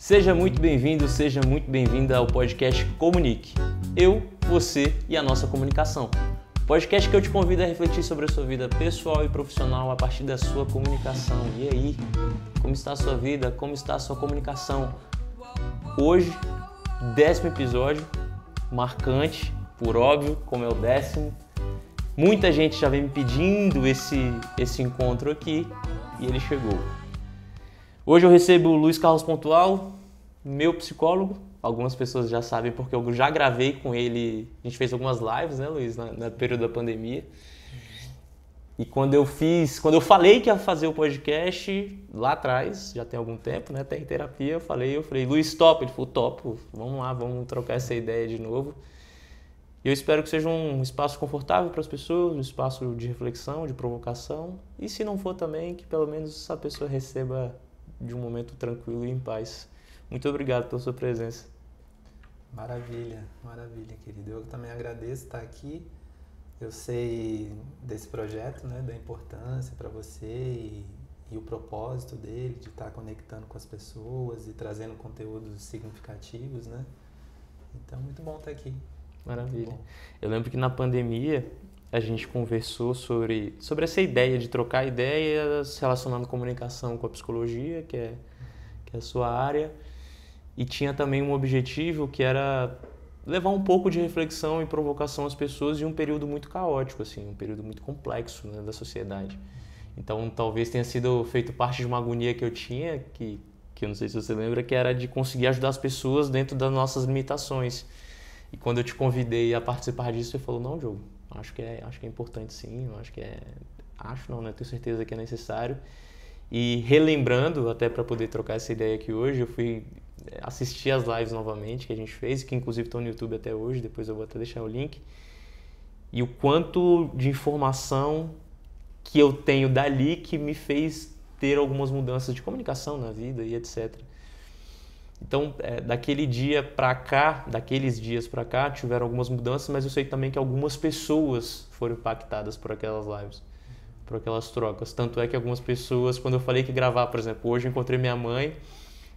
Seja muito bem-vindo, seja muito bem-vinda ao podcast Comunique. Eu, você e a nossa comunicação. Podcast que eu te convido a refletir sobre a sua vida pessoal e profissional a partir da sua comunicação. E aí, como está a sua vida? Como está a sua comunicação? Hoje, 10º episódio, marcante, por óbvio, como é o 10º. Muita gente já vem me pedindo esse encontro aqui e ele chegou. Hoje eu recebo o Luiz Carlos Pontual, meu psicólogo. Algumas pessoas já sabem porque eu já gravei com ele. A gente fez algumas lives, né, Luiz, no período da pandemia. E quando eu falei que ia fazer o podcast lá atrás, já tem algum tempo, né, até em terapia, eu falei, Luiz, top? Ele falou, top, vamos lá, vamos trocar essa ideia de novo. Eu espero que seja um espaço confortável para as pessoas, um espaço de reflexão, de provocação. E se não for também, que pelo menos a pessoa receba de um momento tranquilo e em paz. Muito obrigado pela sua presença. Maravilha, querido. Eu também agradeço estar aqui. Eu sei desse projeto, né, da importância para você e o propósito dele, de estar conectando com as pessoas e trazendo conteúdos significativos, né? Então, muito bom estar aqui. Maravilha. Eu lembro que na pandemia a gente conversou sobre essa ideia de trocar ideias relacionando comunicação com a psicologia, que é a sua área, e tinha também um objetivo que era levar um pouco de reflexão e provocação às pessoas em um período muito caótico, assim, um período muito complexo, né, da sociedade. Então, talvez tenha sido feito parte de uma agonia que eu tinha, que eu não sei se você lembra, que era de conseguir ajudar as pessoas dentro das nossas limitações. E quando eu te convidei a participar disso, você falou, não, Diogo, acho que é importante sim, tenho certeza que é necessário. E relembrando, até para poder trocar essa ideia aqui hoje, eu fui assistir as lives novamente que a gente fez, que inclusive estão no YouTube até hoje, depois eu vou até deixar o link. E o quanto de informação que eu tenho dali que me fez ter algumas mudanças de comunicação na vida e etc. Então, daqueles dias para cá, tiveram algumas mudanças, mas eu sei também que algumas pessoas foram impactadas por aquelas lives, por aquelas trocas. Tanto é que algumas pessoas, quando eu falei que ia gravar, por exemplo, hoje eu encontrei minha mãe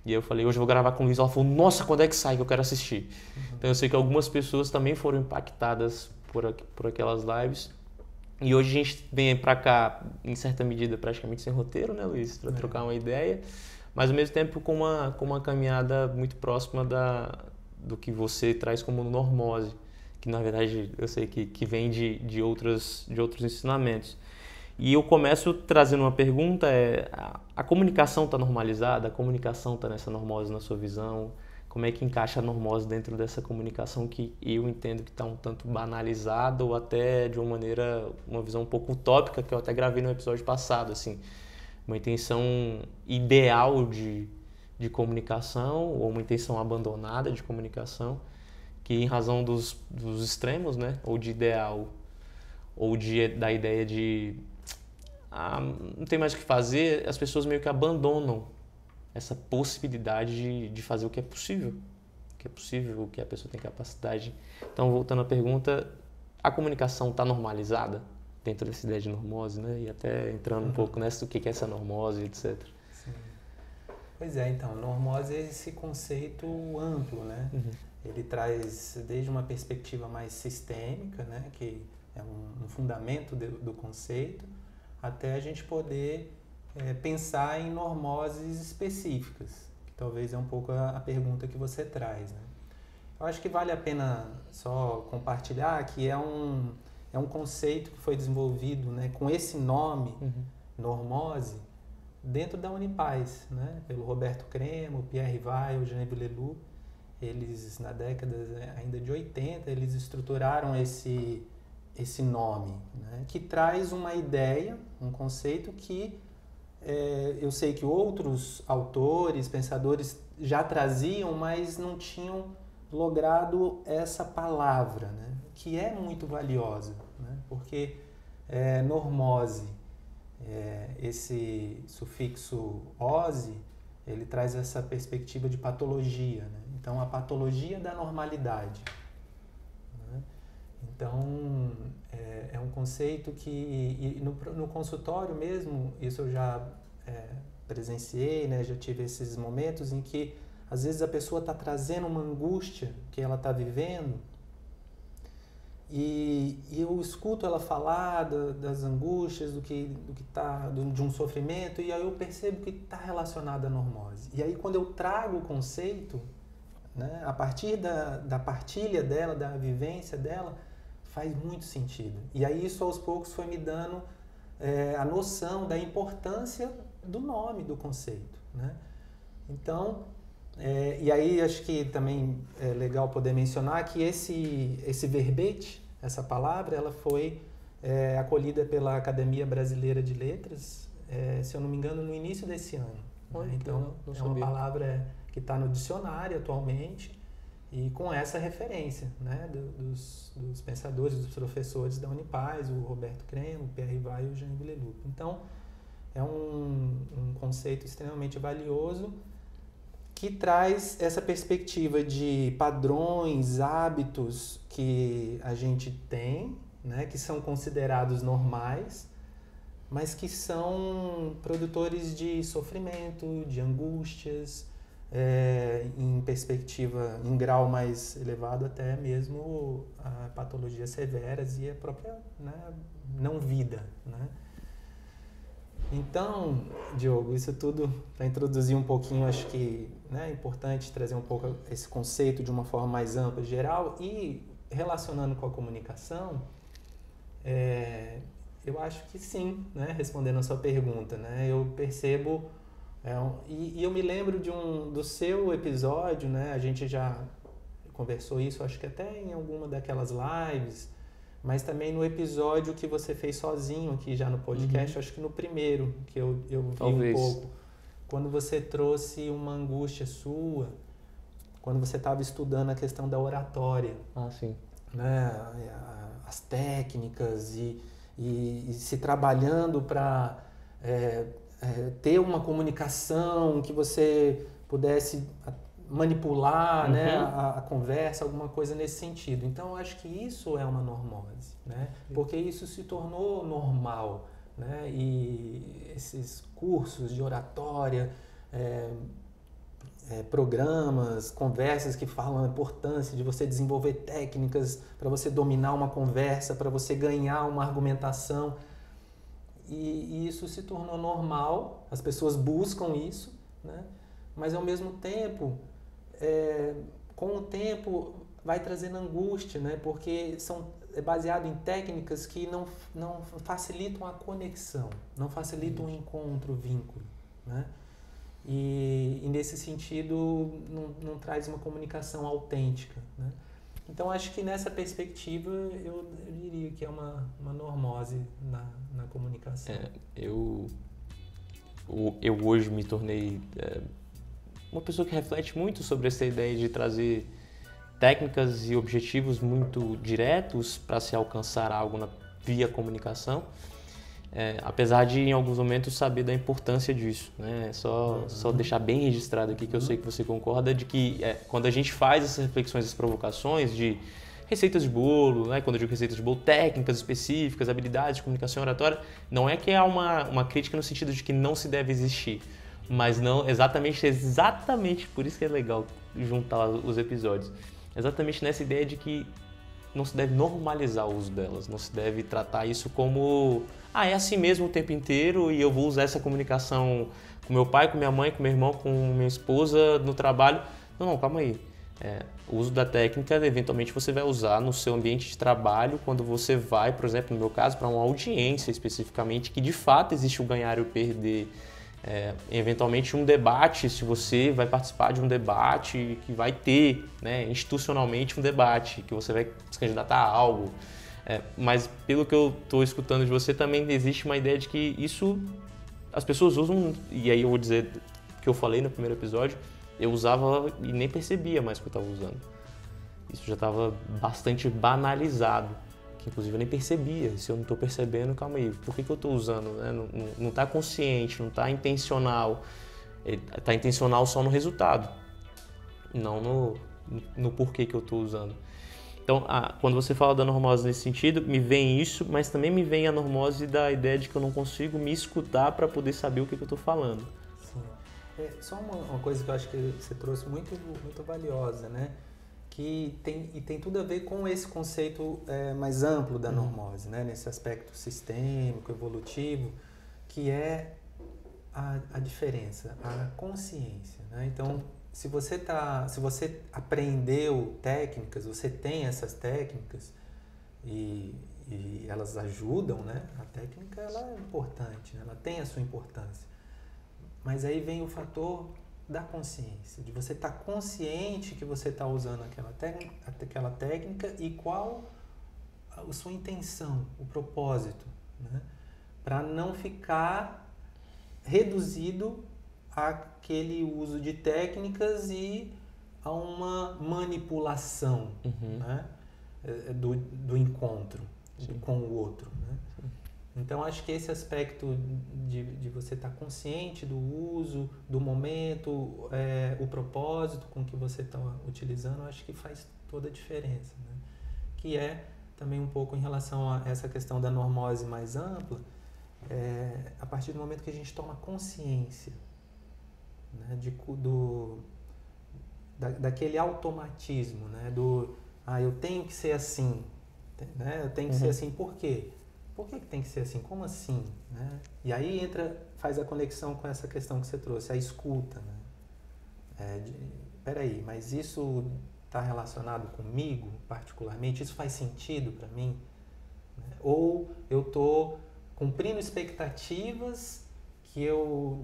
e eu falei, hoje eu vou gravar com o Luiz, ela falou, nossa, quando é que sai que eu quero assistir? Então eu sei que algumas pessoas também foram impactadas por aquelas lives. E hoje a gente vem para cá, em certa medida, praticamente sem roteiro, né, Luiz? Para trocar uma ideia. Mas ao mesmo tempo com uma caminhada muito próxima do que você traz como normose, que na verdade eu sei que vem de outros ensinamentos. E eu começo trazendo uma pergunta, a comunicação está normalizada? A comunicação está nessa normose na sua visão? Como é que encaixa a normose dentro dessa comunicação que eu entendo que está um tanto banalizada ou até de uma visão um pouco utópica, que eu até gravei no episódio passado, assim. Uma intenção ideal de comunicação ou uma intenção abandonada de comunicação que em razão dos extremos, né, ou de ideal ou da ideia de não tem mais o que fazer, as pessoas meio que abandonam essa possibilidade de fazer o que é possível, o que a pessoa tem capacidade. Então, voltando à pergunta, a comunicação está normalizada dentro dessa ideia de normose, né? E até entrando um pouco nessa do que é essa normose, etc. Sim. Pois é, então, normose é esse conceito amplo, né? Ele traz desde uma perspectiva mais sistêmica, né? Que é um fundamento do conceito, até a gente poder pensar em normoses específicas, que talvez é um pouco a pergunta que você traz, né? Eu acho que vale a pena só compartilhar que é um conceito que foi desenvolvido, né, com esse nome, normose, dentro da Unipaz, né, pelo Roberto Cremo, Pierre Weil, Jean Villelou. Eles, na década ainda de 80, eles estruturaram esse nome, né, que traz uma ideia, um conceito que eu sei que outros autores, pensadores já traziam, mas não tinham logrado essa palavra, né, que é muito valiosa, né, porque normose, esse sufixo ose, ele traz essa perspectiva de patologia, né? Então, a patologia da normalidade, né? Então, é um conceito que no consultório mesmo, isso eu já presenciei, né? Já tive esses momentos em que às vezes a pessoa está trazendo uma angústia que ela está vivendo e eu escuto ela falar das angústias, de um sofrimento, e aí eu percebo que está relacionado à normose. E aí quando eu trago o conceito, né, a partir da partilha dela, da vivência dela, faz muito sentido. E aí isso aos poucos foi me dando a noção da importância do nome do conceito, né? Então, e aí acho que também é legal poder mencionar que esse verbete, essa palavra, ela foi acolhida pela Academia Brasileira de Letras, se eu não me engano, no início desse ano. Né? Então, é uma palavra que está no dicionário atualmente e com essa referência, né, dos pensadores, dos professores da Unipaz, o Roberto Cremo, o Pierre Vai e o Jean Villelup. Então, é um conceito extremamente valioso que traz essa perspectiva de padrões, hábitos que a gente tem, né, que são considerados normais, mas que são produtores de sofrimento, de angústias, em perspectiva, em grau mais elevado, até mesmo patologias severas e a própria, né, não vida, né? Então, Diogo, isso tudo para introduzir um pouquinho, acho que, né, é importante trazer um pouco esse conceito de uma forma mais ampla, geral, e relacionando com a comunicação, eu acho que sim, né, respondendo a sua pergunta, né, eu percebo, e eu me lembro do seu episódio, né, a gente já conversou isso, acho que até em alguma daquelas lives, mas também no episódio que você fez sozinho aqui já no podcast, acho que no primeiro, que eu vi Talvez. um pouco, quando você trouxe uma angústia sua, quando você estava estudando a questão da oratória. Ah, sim. Né, as técnicas e se trabalhando para ter uma comunicação que você pudesse manipular, né, a conversa, alguma coisa nesse sentido. Então, eu acho que isso é uma normose, né? Porque isso se tornou normal, né? E esses cursos de oratória, programas, conversas que falam a importância de você desenvolver técnicas para você dominar uma conversa, para você ganhar uma argumentação. E isso se tornou normal, as pessoas buscam isso, né? Mas ao mesmo tempo, com o tempo vai trazendo angústia, né? Porque é baseado em técnicas que não facilitam a conexão, não facilitam o encontro, o vínculo, né? E nesse sentido não traz uma comunicação autêntica, né? Então acho que nessa perspectiva eu diria que é uma normose na comunicação. Eu hoje me tornei uma pessoa que reflete muito sobre essa ideia de trazer técnicas e objetivos muito diretos para se alcançar algo via comunicação, apesar de em alguns momentos saber da importância disso, né? Só deixar bem registrado aqui que eu sei que você concorda de que quando a gente faz essas reflexões, essas provocações de receitas de bolo, né? Quando eu digo receitas de bolo, técnicas específicas, habilidades de comunicação oratória, não é que há uma crítica no sentido de que não se deve existir, mas não exatamente por isso que é legal juntar os episódios. Exatamente nessa ideia de que não se deve normalizar o uso delas, não se deve tratar isso como é assim mesmo o tempo inteiro e eu vou usar essa comunicação com meu pai, com minha mãe, com meu irmão, com minha esposa, no trabalho. Não, calma aí. O uso da técnica, eventualmente você vai usar no seu ambiente de trabalho quando você vai, por exemplo, no meu caso, para uma audiência especificamente, que de fato existe o ganhar e o perder. Eventualmente um debate, se você vai participar de um debate que vai ter, né, institucionalmente um debate, que você vai se candidatar a algo, mas pelo que eu estou escutando de você também existe uma ideia de que isso as pessoas usam, e aí eu vou dizer o que eu falei no primeiro episódio, eu usava e nem percebia mais que eu estava usando. Isso já estava bastante banalizado. Inclusive eu nem percebia, se eu não estou percebendo, calma aí, por que eu estou usando? Né? Não está consciente, não está intencional, está intencional só no resultado, não no porquê que eu estou usando. Então, quando você fala da normose nesse sentido, me vem isso, mas também me vem a normose da ideia de que eu não consigo me escutar para poder saber o que eu estou falando. Sim. Só uma coisa que eu acho que você trouxe muito, muito valiosa, né? Que tem tudo a ver com esse conceito mais amplo da normose, né? Nesse aspecto sistêmico, evolutivo, que é a diferença, a consciência, né? Então, se você aprendeu técnicas, você tem essas técnicas e elas ajudam, né? A técnica, ela é importante, né? Ela tem a sua importância. Mas aí vem o fator da consciência, de você estar consciente que você está usando aquela técnica e qual a sua intenção, o propósito, né? Para não ficar reduzido àquele uso de técnicas e a uma manipulação, né? do encontro com o outro, né? Então, acho que esse aspecto de você estar consciente do uso, do momento, o propósito com que você está utilizando, acho que faz toda a diferença, né? Que é também um pouco em relação a essa questão da normose mais ampla, a partir do momento que a gente toma consciência, né, daquele automatismo, né, eu tenho que ser assim, né, eu tenho que ser assim, por quê? Por que tem que ser assim? Como assim? Né? E aí faz a conexão com essa questão que você trouxe, a escuta. Né? Peraí, mas isso está relacionado comigo, particularmente? Isso faz sentido para mim? Né? Ou eu estou cumprindo expectativas que eu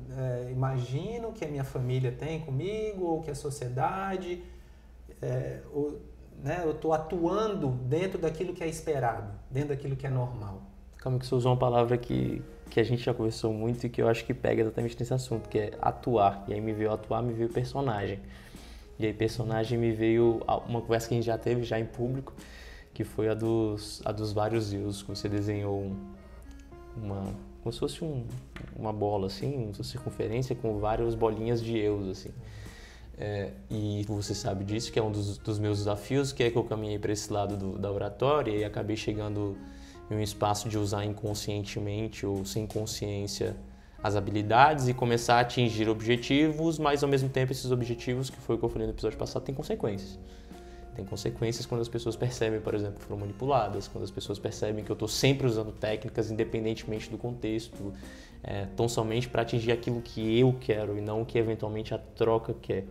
imagino que a minha família tem comigo, ou que a sociedade... né? Eu estou atuando dentro daquilo que é esperado, dentro daquilo que é normal. Calma que você usou uma palavra que a gente já conversou muito e que eu acho que pega exatamente nesse assunto, que é atuar. E aí me veio personagem. E aí personagem me veio uma conversa que a gente já teve já em público, que foi a dos vários eus, que você desenhou como se fosse uma bola, assim, uma circunferência com várias bolinhas de eus, assim. E você sabe disso, que é um dos meus desafios, que é que eu caminhei para esse lado da oratória e acabei chegando em um espaço de usar inconscientemente ou sem consciência as habilidades e começar a atingir objetivos, mas ao mesmo tempo esses objetivos, que foi o que eu falei no episódio passado, têm consequências. Tem consequências quando as pessoas percebem, por exemplo, que foram manipuladas, quando as pessoas percebem que eu estou sempre usando técnicas independentemente do contexto, tão somente para atingir aquilo que eu quero e não o que eventualmente a troca quer.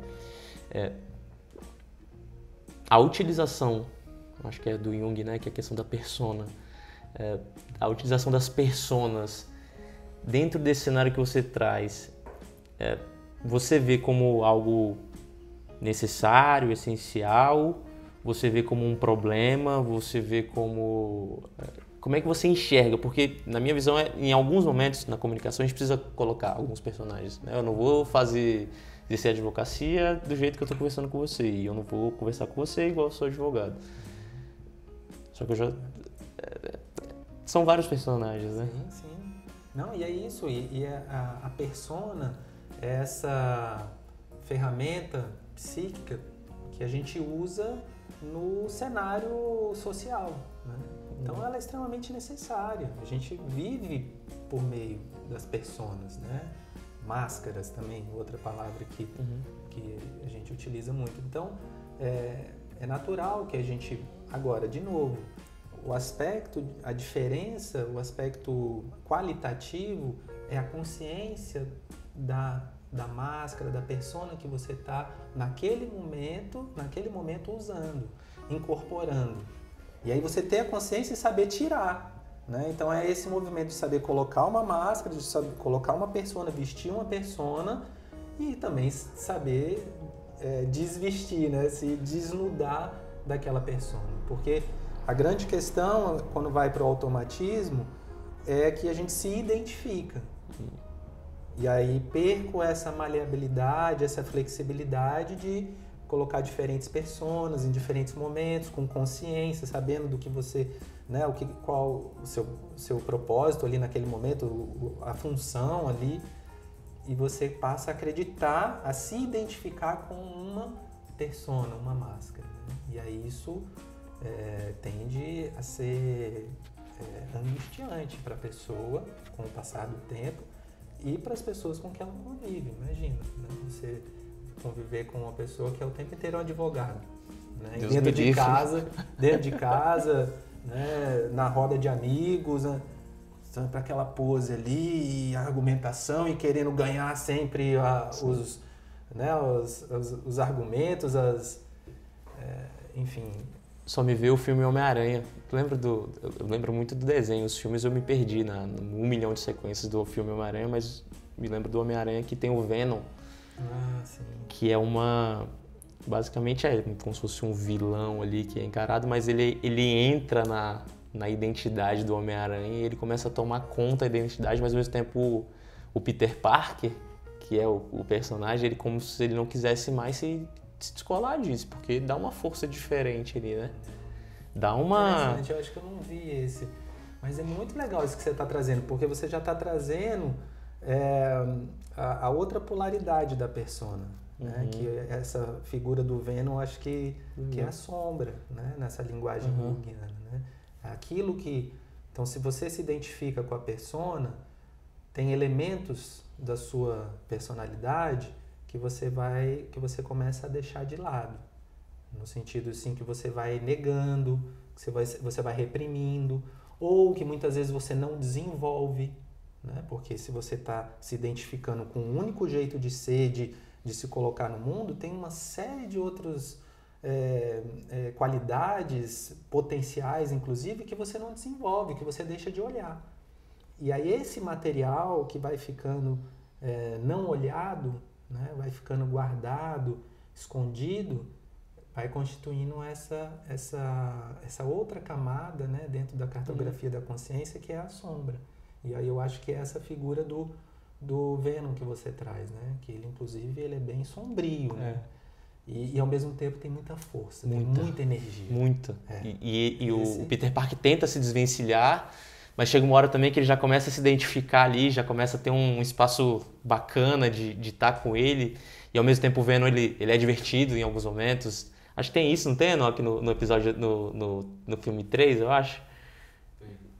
A utilização, acho que é do Jung, né, que é a questão da persona, a utilização das personas dentro desse cenário que você traz, você vê como algo necessário, essencial, você vê como um problema, você vê como é que você enxerga, porque na minha visão, em alguns momentos na comunicação a gente precisa colocar alguns personagens, né? Eu não vou exercer advocacia do jeito que eu estou conversando com você, e eu não vou conversar com você igual eu sou advogado. Só que são vários personagens, né? Sim. Não, e é isso, e a persona é essa ferramenta psíquica que a gente usa no cenário social, né? Então ela é extremamente necessária. A gente vive por meio das personas, né? Máscaras também, outra palavra que a gente utiliza muito. Então é natural que a gente, agora, de novo, a diferença, o aspecto qualitativo é a consciência da máscara, da persona que você está naquele momento usando, incorporando. E aí você ter a consciência e saber tirar, né? Então é esse movimento de saber colocar uma máscara, de saber colocar uma persona, vestir uma persona e também saber desvestir, né? Se desnudar daquela persona. Porque a grande questão, quando vai para o automatismo, é que a gente se identifica. E aí perco essa maleabilidade, essa flexibilidade de colocar diferentes personas em diferentes momentos, com consciência, sabendo do que você, né, qual o seu propósito ali naquele momento, a função ali, e você passa a acreditar, a se identificar com uma persona, uma máscara, né? E aí isso tende a ser angustiante para a pessoa com o passar do tempo e para as pessoas com quem ela convive, imagina, né? Você conviver com uma pessoa que é o tempo inteiro um advogado, né? Dentro de casa, né? Na roda de amigos, né? Para aquela pose ali, e a argumentação, e querendo ganhar sempre os argumentos, enfim. Só me veio o filme Homem-Aranha. Eu lembro muito do desenho. Os filmes eu me perdi no 1 milhão de sequências do filme Homem-Aranha, mas me lembro do Homem-Aranha que tem o Venom. Sim. Que é basicamente como se fosse um vilão ali que é encarado, mas ele entra na identidade do Homem-Aranha e ele começa a tomar conta da identidade, mas ao mesmo tempo o Peter Parker, que é o personagem, ele como se ele não quisesse mais se descolar disso, porque dá uma força diferente ali, né? Dá uma... Interessante, eu acho que eu não vi esse. Mas é muito legal isso que você está trazendo, porque você já está trazendo a outra polaridade da persona, né? Que essa figura do Venom, acho que é a sombra, né? Nessa linguagem junguiana, né? Aquilo que... Então, se você se identifica com a persona, tem elementos da sua personalidade que você começa a deixar de lado. No sentido, assim, que você vai negando, que você vai reprimindo, ou que muitas vezes você não desenvolve, né? Porque se você está se identificando com um único jeito de ser, de se colocar no mundo, tem uma série de outras qualidades potenciais, inclusive, que você não desenvolve, que você deixa de olhar. E aí esse material que vai ficando não olhado, né? Vai ficando guardado, escondido, vai constituindo essa outra camada, né? Dentro da cartografia da consciência, que é a sombra. E aí eu acho que é essa figura do Venom que você traz, né? Que ele, inclusive, ele é bem sombrio, né? E ao mesmo tempo tem muita força, tem muita energia. Muita. E o Peter Parker tenta se desvencilhar, mas chega uma hora também que ele já começa a se identificar ali, já começa a ter um espaço bacana de estar com ele. E ao mesmo tempo o Venom, ele é divertido em alguns momentos. Acho que tem isso, não tem, aqui no episódio, no filme 3, eu acho?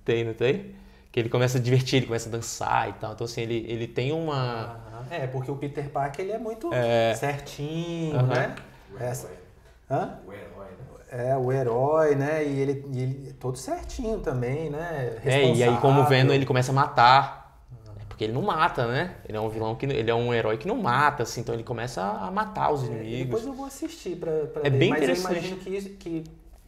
Tem, não tem? Que ele começa a divertir, ele começa a dançar e tal. Então, assim, ele tem uma... porque o Peter Parker, ele é muito certinho, né? O herói, né? O herói, né? E ele todo certinho também, né? E aí como o Venom, ele começa a matar. Porque ele não mata, né? Ele é um vilão ele é um herói que não mata, assim. Então ele começa a matar os inimigos. Depois eu vou assistir pra ver. Bem mas interessante. eu imagino que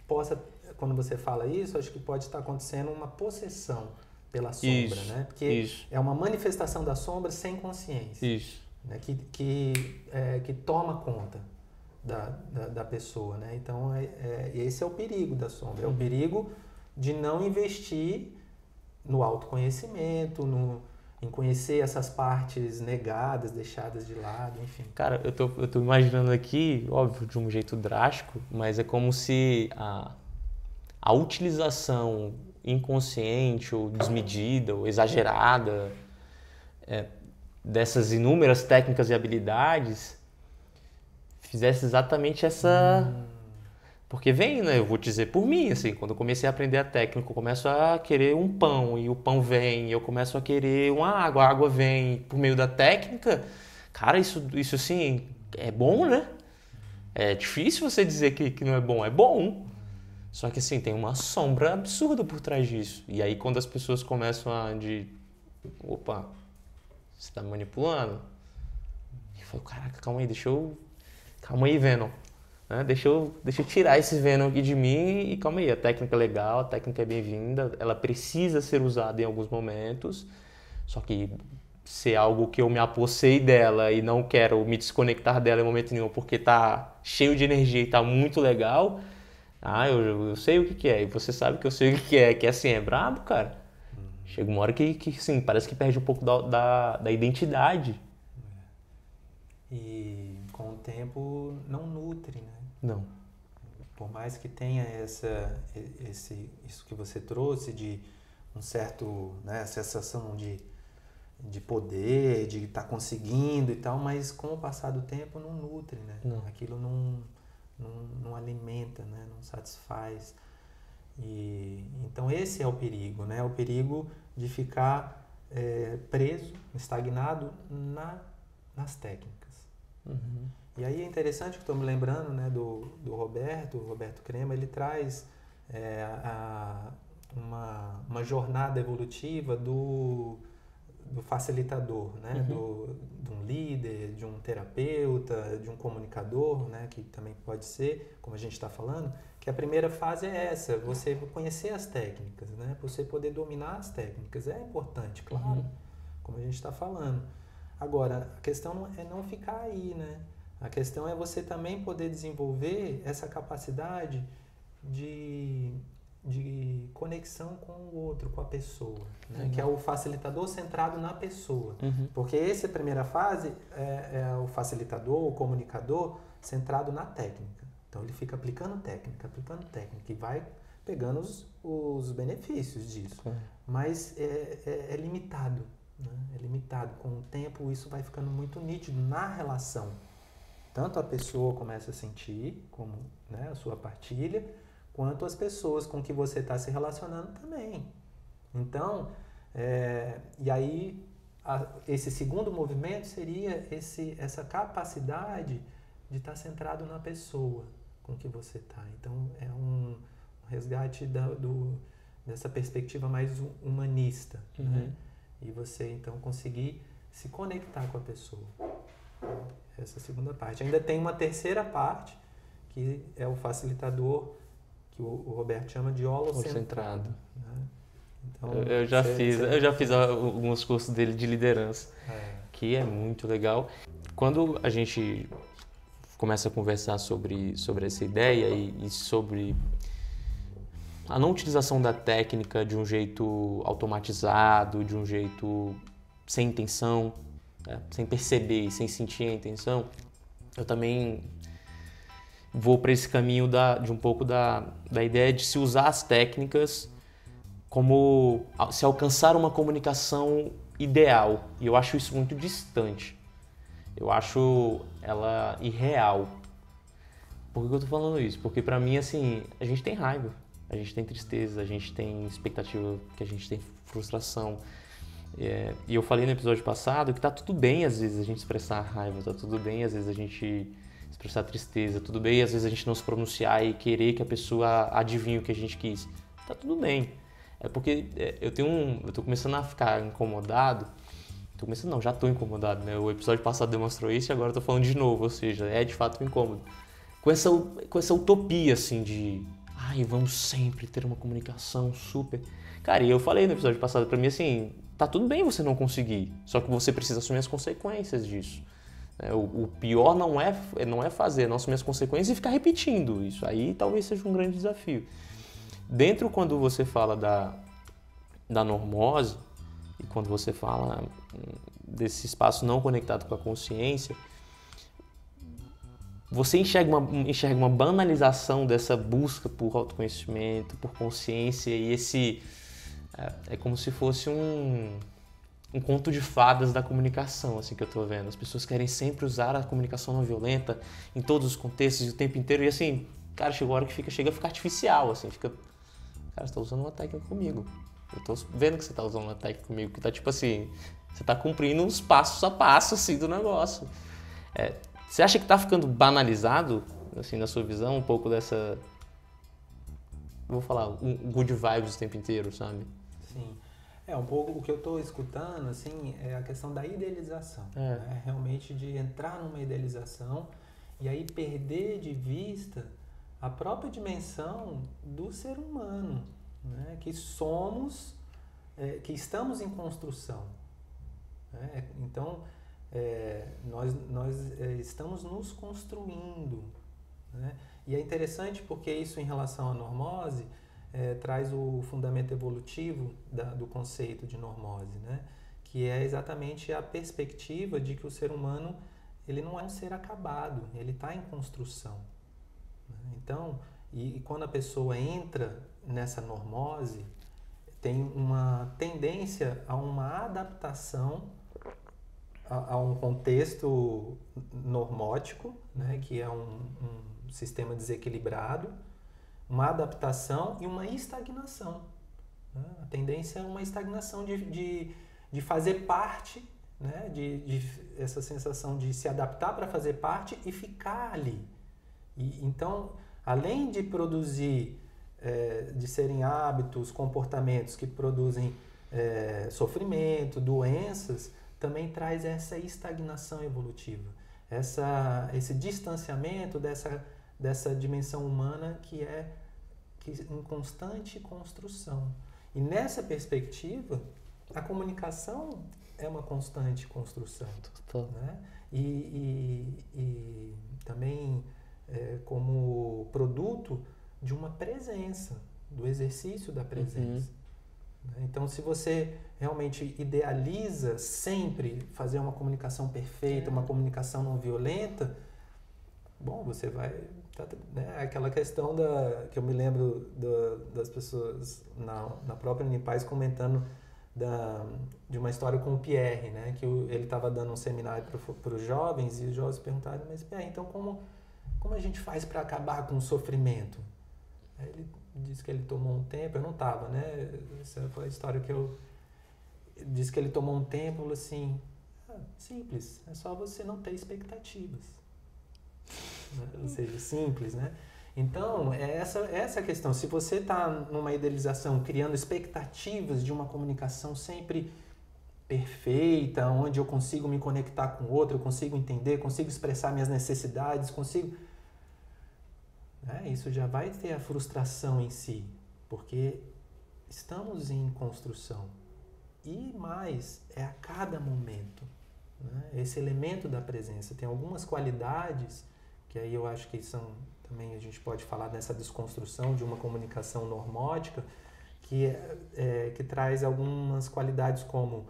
possa, quando você fala isso, acho que pode estar acontecendo uma possessão pela sombra, né? Porque é uma manifestação da sombra sem consciência. Isso. Né? Que toma conta da pessoa, né? Então, esse é o perigo da sombra. É o perigo de não investir no autoconhecimento, em conhecer essas partes negadas, deixadas de lado, enfim. Cara, eu tô imaginando aqui, óbvio, de um jeito drástico, mas é como se a utilização inconsciente ou desmedida ou exagerada dessas inúmeras técnicas e habilidades fizesse exatamente essa... Porque vem, né? Eu vou dizer por mim, assim, quando eu comecei a aprender a técnica, eu começo a querer um pão, e o pão vem, e eu começo a querer uma água, a água vem por meio da técnica. Cara, isso assim, é bom, né? É difícil você dizer que não é bom, é bom. Só que assim, tem uma sombra absurda por trás disso. E aí quando as pessoas começam opa, você tá me manipulando? Eu falo, caraca, calma aí, Venom. Né? Deixa eu tirar esse Venom aqui de mim e calma aí, a técnica é legal, a técnica é bem-vinda, ela precisa ser usada em alguns momentos, só que se é algo que eu me apossei dela e não quero me desconectar dela em momento nenhum porque tá cheio de energia e tá muito legal, eu sei o que é, e você sabe que eu sei o que é assim, é brabo, cara. Chega uma hora que sim, parece que perde um pouco da identidade. E com o tempo não nutre, né? Não. Por mais que tenha isso que você trouxe de um certo, né, sensação de poder, de estar conseguindo e tal, mas com o passar do tempo não nutre, né? Não. Aquilo não alimenta, né? Não satisfaz. E então esse é o perigo, né? O perigo de ficar preso, estagnado nas técnicas. Uhum. E aí é interessante que estou me lembrando, né, do Roberto Crema, ele traz uma jornada evolutiva do facilitador, né, de um líder, de um terapeuta, de um comunicador, né, que também pode ser, como a gente está falando, que a primeira fase é essa, você conhecer as técnicas, né, você poder dominar as técnicas. É importante, claro, como a gente está falando. Agora, a questão é não ficar aí, né? A questão é você também poder desenvolver essa capacidade de conexão com o outro, com a pessoa, né? Que é o facilitador centrado na pessoa. Porque essa primeira fase é o facilitador, o comunicador centrado na técnica. Então ele fica aplicando técnica e vai pegando os benefícios disso. Mas é limitado, né? É limitado. Com o tempo isso vai ficando muito nítido na relação. Tanto a pessoa começa a sentir, como, né, a sua partilha, quanto as pessoas com que você está se relacionando também. Então, e aí esse segundo movimento seria essa capacidade de estar centrado na pessoa com que você está. Então, é um resgate dessa perspectiva mais humanista, né? E você, então, conseguir se conectar com a pessoa. Essa segunda parte. Ainda tem uma terceira parte, que é o facilitador, que o Roberto chama de holocentrado. Né? Então, eu já fiz alguns cursos dele de liderança, que é muito legal. Quando a gente começa a conversar sobre essa ideia e sobre a não utilização da técnica de um jeito automatizado, de um jeito sem intenção, sem perceber e sem sentir a intenção, eu também vou para esse caminho de um pouco da ideia de se usar as técnicas como se alcançar uma comunicação ideal. E eu acho isso muito distante. Eu acho ela irreal. Por que eu tô falando isso? Porque para mim, assim, a gente tem raiva, a gente tem tristeza, a gente tem expectativa, que a gente tem frustração. E eu falei no episódio passado que tá tudo bem às vezes a gente expressar raiva, tá tudo bem às vezes a gente expressar tristeza, tudo bem às vezes a gente não se pronunciar e querer que a pessoa adivinhe o que a gente quis. Tá tudo bem. É porque eu tô começando a ficar incomodado. Já tô incomodado, né? O episódio passado demonstrou isso e agora eu tô falando de novo, ou seja, é de fato um incômodo. Com essa utopia, assim, de vamos sempre ter uma comunicação super... Cara, e eu falei no episódio passado pra mim, assim, tá tudo bem você não conseguir, só que você precisa assumir as consequências disso. O pior não é fazer, não assumir as consequências e ficar repetindo. Isso aí talvez seja um grande desafio. Dentro, quando você fala da normose, e quando você fala desse espaço não conectado com a consciência, você enxerga uma banalização dessa busca por autoconhecimento, por consciência, e esse... É como se fosse um conto de fadas da comunicação, assim, que eu tô vendo. As pessoas querem sempre usar a comunicação não violenta em todos os contextos, o tempo inteiro, e assim, cara, chega uma hora que chega a ficar artificial, assim, cara, você tá usando uma técnica comigo. Eu tô vendo que você tá usando uma técnica comigo, que tá tipo assim, você tá cumprindo uns passos a passo, assim, do negócio. Você acha que tá ficando banalizado, assim, na sua visão, um pouco dessa... Eu vou falar, good vibes o tempo inteiro, sabe? Sim. Um pouco o que eu estou escutando, assim, é a questão da idealização. Né? Realmente de entrar numa idealização e aí perder de vista a própria dimensão do ser humano, né? Que somos, que estamos em construção. Né? Então, nós estamos nos construindo. Né? E é interessante porque isso, em relação à normose, traz o fundamento evolutivo do conceito de normose, né? Que é exatamente a perspectiva de que o ser humano ele não é um ser acabado, ele está em construção. Né? Então, e quando a pessoa entra nessa normose, tem uma tendência a uma adaptação a um contexto normótico, né? Que é um sistema desequilibrado, uma adaptação e uma estagnação. Né? A tendência é uma estagnação de de fazer parte, né? de essa sensação de se adaptar para fazer parte e ficar ali. Então, além de produzir, de serem hábitos, comportamentos que produzem sofrimento, doenças, também traz essa estagnação evolutiva, esse distanciamento dessa dimensão humana que é em constante construção. E nessa perspectiva, a comunicação é uma constante construção, né? E também como produto de uma presença, do exercício da presença. Então, se você realmente idealiza sempre fazer uma comunicação perfeita, uma comunicação não violenta, bom, você vai... Né, aquela questão que eu me lembro das pessoas na própria Unipaz comentando de uma história com o Pierre, né, que ele estava dando um seminário para os jovens e os jovens perguntaram, mas Pierre, então como a gente faz para acabar com o sofrimento? Aí ele disse que ele tomou um tempo, eu não estava, né? Essa foi a história que eu... Disse que ele tomou um tempo e falou assim, simples, é só você não ter expectativas. Né? Ou seja, simples, né? Então, essa a questão. Se você está numa idealização, criando expectativas de uma comunicação sempre perfeita, onde eu consigo me conectar com o outro, eu consigo entender, consigo expressar minhas necessidades, consigo... Isso já vai ter a frustração em si, porque estamos em construção. E mais, é a cada momento. Né? Esse elemento da presença. Tem algumas qualidades, que aí eu acho que também a gente pode falar dessa desconstrução de uma comunicação normótica, que traz algumas qualidades como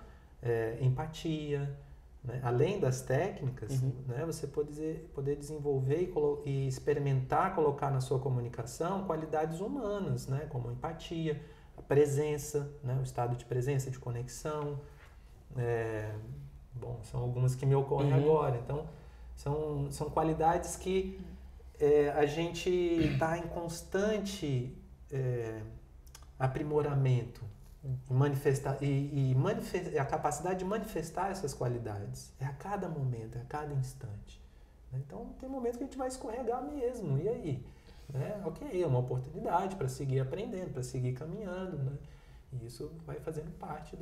empatia, né? Além das técnicas, né? Você poder desenvolver e experimentar, colocar na sua comunicação qualidades humanas, né? Como empatia, a presença, né? O estado de presença, de conexão. Bom, são algumas que me ocorrem agora. Então, são qualidades que a gente está em constante aprimoramento, a capacidade de manifestar essas qualidades é a cada momento, é a cada instante. Então, tem momento que a gente vai escorregar mesmo, e aí? Ok, é uma oportunidade para seguir aprendendo, para seguir caminhando, né? E isso vai fazendo parte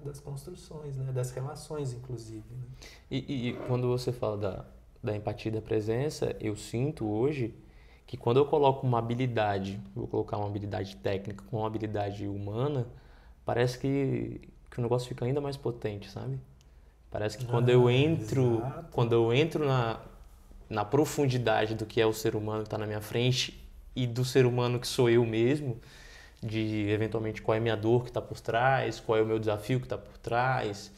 das construções, né? Das relações, inclusive. Né? E quando você fala da empatia e da presença, eu sinto hoje que quando eu coloco uma habilidade, vou colocar uma habilidade técnica com uma habilidade humana, parece que o negócio fica ainda mais potente, sabe? Parece que quando eu entro na profundidade do que é o ser humano que está na minha frente e do ser humano que sou eu mesmo, de eventualmente qual é a minha dor que está por trás, qual é o meu desafio que está por trás,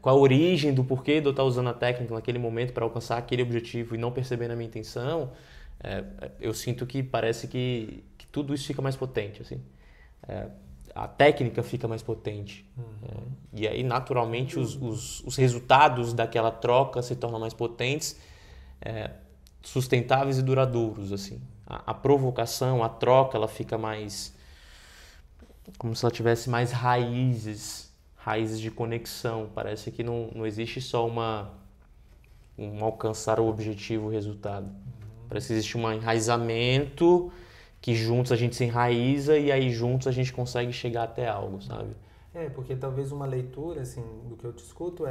qual a origem do porquê de eu estar usando a técnica naquele momento para alcançar aquele objetivo e não percebendo a minha intenção, eu sinto que parece que tudo isso fica mais potente, assim. A técnica fica mais potente. E aí, naturalmente, os resultados daquela troca se tornam mais potentes, sustentáveis e duradouros, assim. A provocação, a troca, ela fica mais... como se ela tivesse mais raízes de conexão. Parece que não existe só um alcançar o objetivo, o resultado. Parece que existe um enraizamento que juntos a gente se enraiza e aí juntos a gente consegue chegar até algo, sabe? Porque talvez uma leitura, assim, do que eu te escuto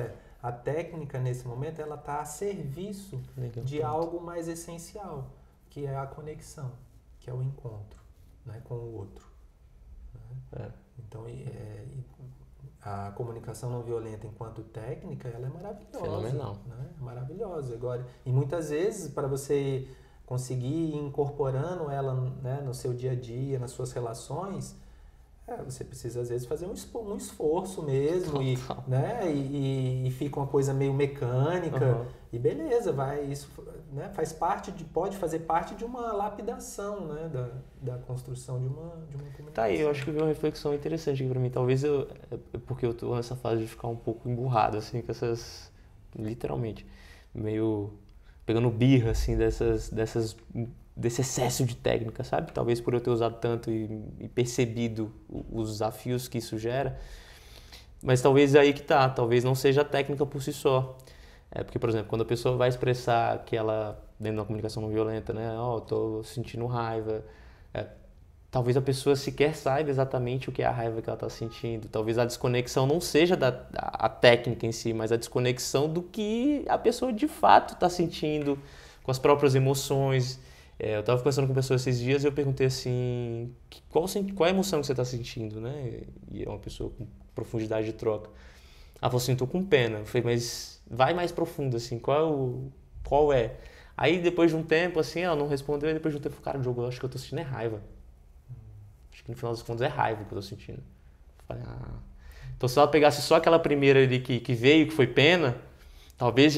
a técnica nesse momento, ela está a serviço de algo mais essencial, que é a conexão, que é o encontro, né, com o outro. Né? Então, a comunicação não violenta enquanto técnica, ela é maravilhosa. Fenomenal. Né? Maravilhosa. Agora, e muitas vezes, para você conseguir ir incorporando ela, né, no seu dia a dia, nas suas relações, você precisa às vezes fazer um esforço mesmo e fica uma coisa meio mecânica e beleza, isso, né, pode fazer parte de uma lapidação, né, da construção de uma comunicação. Tá aí, eu acho que veio uma reflexão interessante aqui pra mim. Talvez porque eu tô nessa fase de ficar um pouco emburrado, assim, com essas, literalmente, meio pegando birra, assim, desse excesso de técnica, sabe? Talvez por eu ter usado tanto e percebido os desafios que isso gera. Mas talvez aí que tá, talvez não seja a técnica por si só. Porque, por exemplo, quando a pessoa vai expressar que ela, dentro da comunicação não violenta, né? Tô sentindo raiva. Talvez a pessoa sequer saiba exatamente o que é a raiva que ela está sentindo. Talvez a desconexão não seja a técnica em si, mas a desconexão do que a pessoa de fato está sentindo, com as próprias emoções. Eu estava conversando com pessoas esses dias e eu perguntei assim, qual é a emoção que você está sentindo, né? E é uma pessoa com profundidade de troca. Ela falou assim, estou com pena. Eu falei, mas vai mais profundo, assim, qual é? Aí depois de um tempo, assim, ela não respondeu, e depois de um tempo, cara, Diogo, eu acho que eu estou sentindo raiva. Acho que no final das contas é raiva que eu tô sentindo. Falei, então se ela pegasse só aquela primeira ali que veio, que foi pena, talvez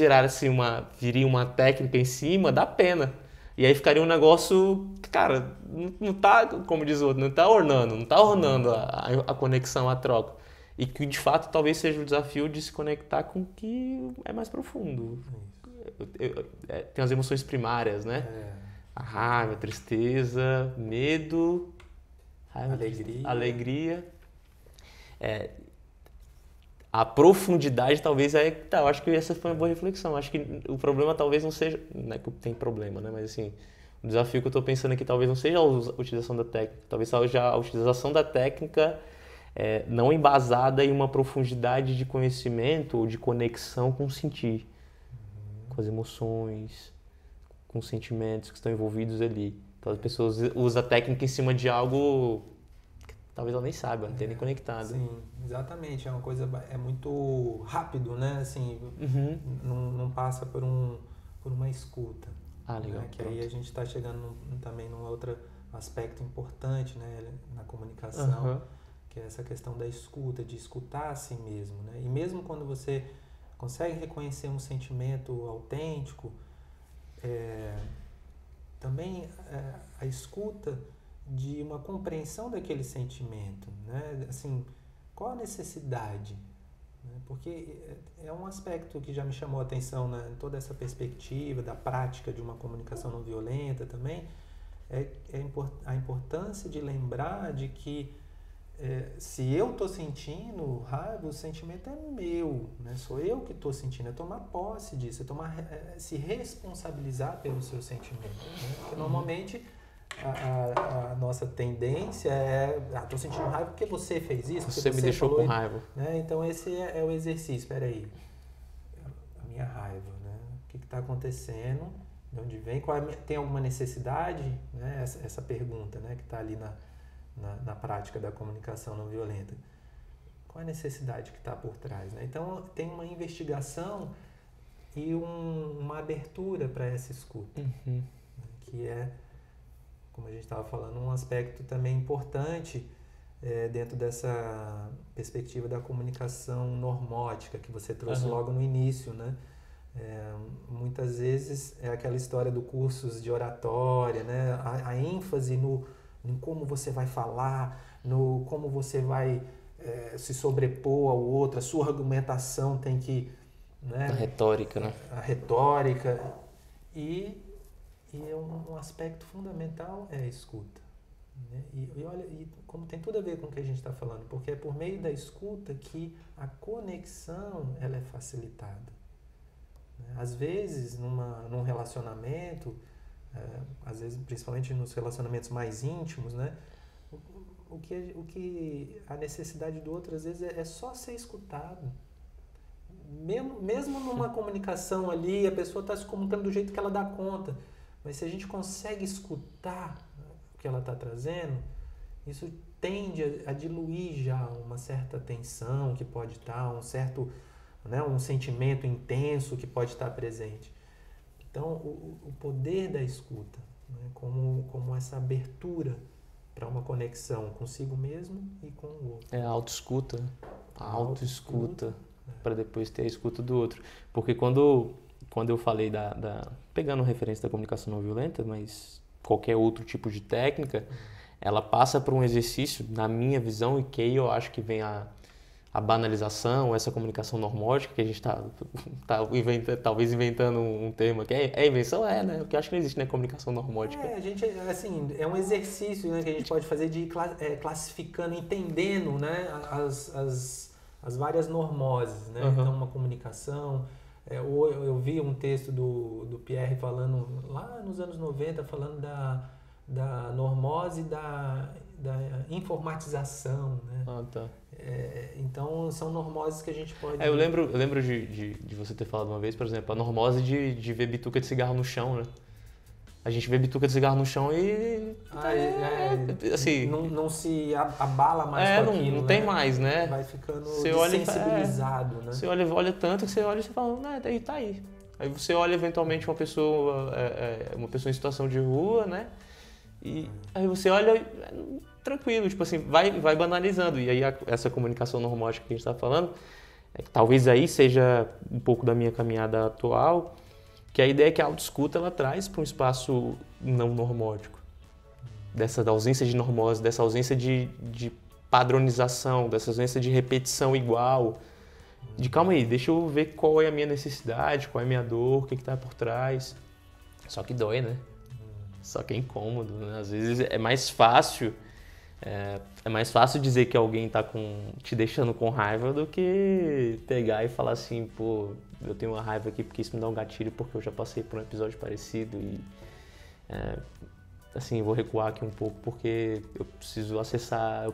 viria uma técnica em cima da pena. E aí ficaria um negócio, cara, não tá, como diz o outro, não tá ornando a conexão, a troca. E que de fato talvez seja o desafio de se conectar com o que é mais profundo. Tem as emoções primárias, né? A raiva, a tristeza, medo... Alegria. A profundidade talvez eu acho que essa foi uma boa reflexão. Acho que o problema talvez não seja, não é que tem problema, né? Mas assim, o desafio que eu estou pensando aqui talvez não seja a utilização da técnica, talvez seja a utilização da técnica não embasada em uma profundidade de conhecimento ou de conexão com o sentir, com as emoções, com os sentimentos que estão envolvidos ali. Então as pessoas usam a técnica em cima de algo que talvez ela nem saiba, não tenha nem conectado. Sim, exatamente. É uma coisa, muito rápido, né? Assim, não passa por uma escuta. Legal. Né? Que aí a gente está chegando também num outro aspecto importante, né? Na comunicação, que é essa questão da escuta, de escutar a si mesmo, né? E mesmo quando você consegue reconhecer um sentimento autêntico, também a escuta de uma compreensão daquele sentimento, né? Assim, qual a necessidade? Porque é um aspecto que já me chamou a atenção, né? Em toda essa perspectiva da prática de uma comunicação não violenta também, a importância de lembrar de que se eu estou sentindo raiva, o sentimento é meu, né? Sou eu que estou sentindo, é tomar posse disso, se responsabilizar pelo seu sentimento. Né? Porque normalmente a nossa tendência estou sentindo raiva porque você fez isso, você me deixou com raiva. Né? Então esse é o exercício. Espera aí, a minha raiva, né? O que está acontecendo? De onde vem? Tem alguma necessidade? Né? Essa pergunta, né? Que está ali na prática da comunicação não violenta. Qual a necessidade que está por trás? Né? Então, tem uma investigação e uma abertura para essa escuta, né? Que é, como a gente estava falando, um aspecto também importante dentro dessa perspectiva da comunicação normótica que você trouxe logo no início, né? Muitas vezes é aquela história do cursos de oratória, né? A ênfase em como você vai falar, no como você vai se sobrepor ao outro, a sua argumentação tem que... Né? A retórica, né? A retórica. E um aspecto fundamental é a escuta. Né? E olha, como tem tudo a ver com o que a gente está falando, porque é por meio da escuta que a conexão ela é facilitada. Né? Às vezes, num relacionamento... às vezes, principalmente nos relacionamentos mais íntimos, né? O que a necessidade do outro, às vezes, é só ser escutado. Mesmo numa comunicação ali, a pessoa está se comunicando do jeito que ela dá conta. Mas se a gente consegue escutar o que ela está trazendo, isso tende a diluir já uma certa tensão que pode estar, um certo, né, um sentimento intenso que pode estar presente. Então, o poder da escuta, né, como essa abertura para uma conexão consigo mesmo e com o outro. A autoescuta. A autoescuta, para depois ter a escuta do outro. Porque quando eu falei pegando referência da comunicação não violenta, mas qualquer outro tipo de técnica, ela passa por um exercício, na minha visão, e que aí eu acho que vem a banalização, essa comunicação normótica, que a gente está talvez inventando um termo que é invenção, né? Porque eu acho que não existe, né, comunicação normótica. A gente, assim, é um exercício, né, que a gente pode fazer de ir classificando, entendendo, né, as várias normoses, né? Então, uma comunicação. Eu vi um texto do Pierre falando, lá nos anos 90, falando da normose da informatização, né? Tá. Então, são normoses que a gente pode... Eu lembro de você ter falado uma vez, por exemplo, a normose de ver bituca de cigarro no chão, né? A gente vê bituca de cigarro no chão e... assim, não se abala mais com aquilo, não tem mais, né? Vai ficando você sensibilizado, né? Você olha tanto que você olha e você fala, tá aí. Aí você olha eventualmente uma pessoa em situação de rua, né? E aí você olha tranquilo, tipo assim, vai banalizando. E aí essa comunicação normótica que a gente está falando, talvez aí seja um pouco da minha caminhada atual, que a ideia é que a autoescuta ela traz para um espaço não normótico. Dessa ausência de normose, dessa ausência de padronização, dessa ausência de repetição igual. De calma aí, deixa eu ver qual é a minha necessidade, qual é a minha dor, o que está por trás. Só que dói, né? Só que é incômodo, né? Às vezes é mais fácil dizer que alguém está te deixando com raiva do que pegar e falar assim, pô, eu tenho uma raiva aqui porque isso me dá um gatilho porque eu já passei por um episódio parecido e assim, eu vou recuar aqui um pouco porque eu preciso acessar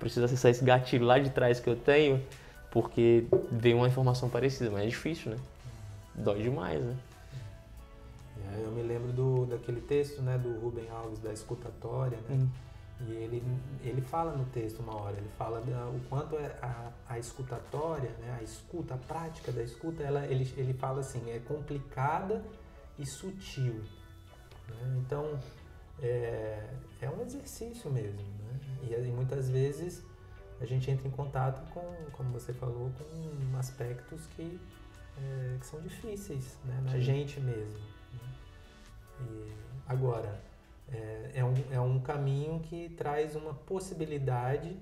esse gatilho lá de trás que eu tenho porque veio uma informação parecida, mas é difícil, né? Dói demais, né? Eu me lembro daquele texto, né, do Rubem Alves, da escutatória, né? E ele fala no texto uma hora, ele fala o quanto a escutatória, né, a prática da escuta, ele fala assim, é complicada e sutil. Né? Então, é um exercício mesmo. Né? E muitas vezes a gente entra em contato com, como você falou, com aspectos que são difíceis, né, na gente mesmo. E agora, é um caminho que traz uma possibilidade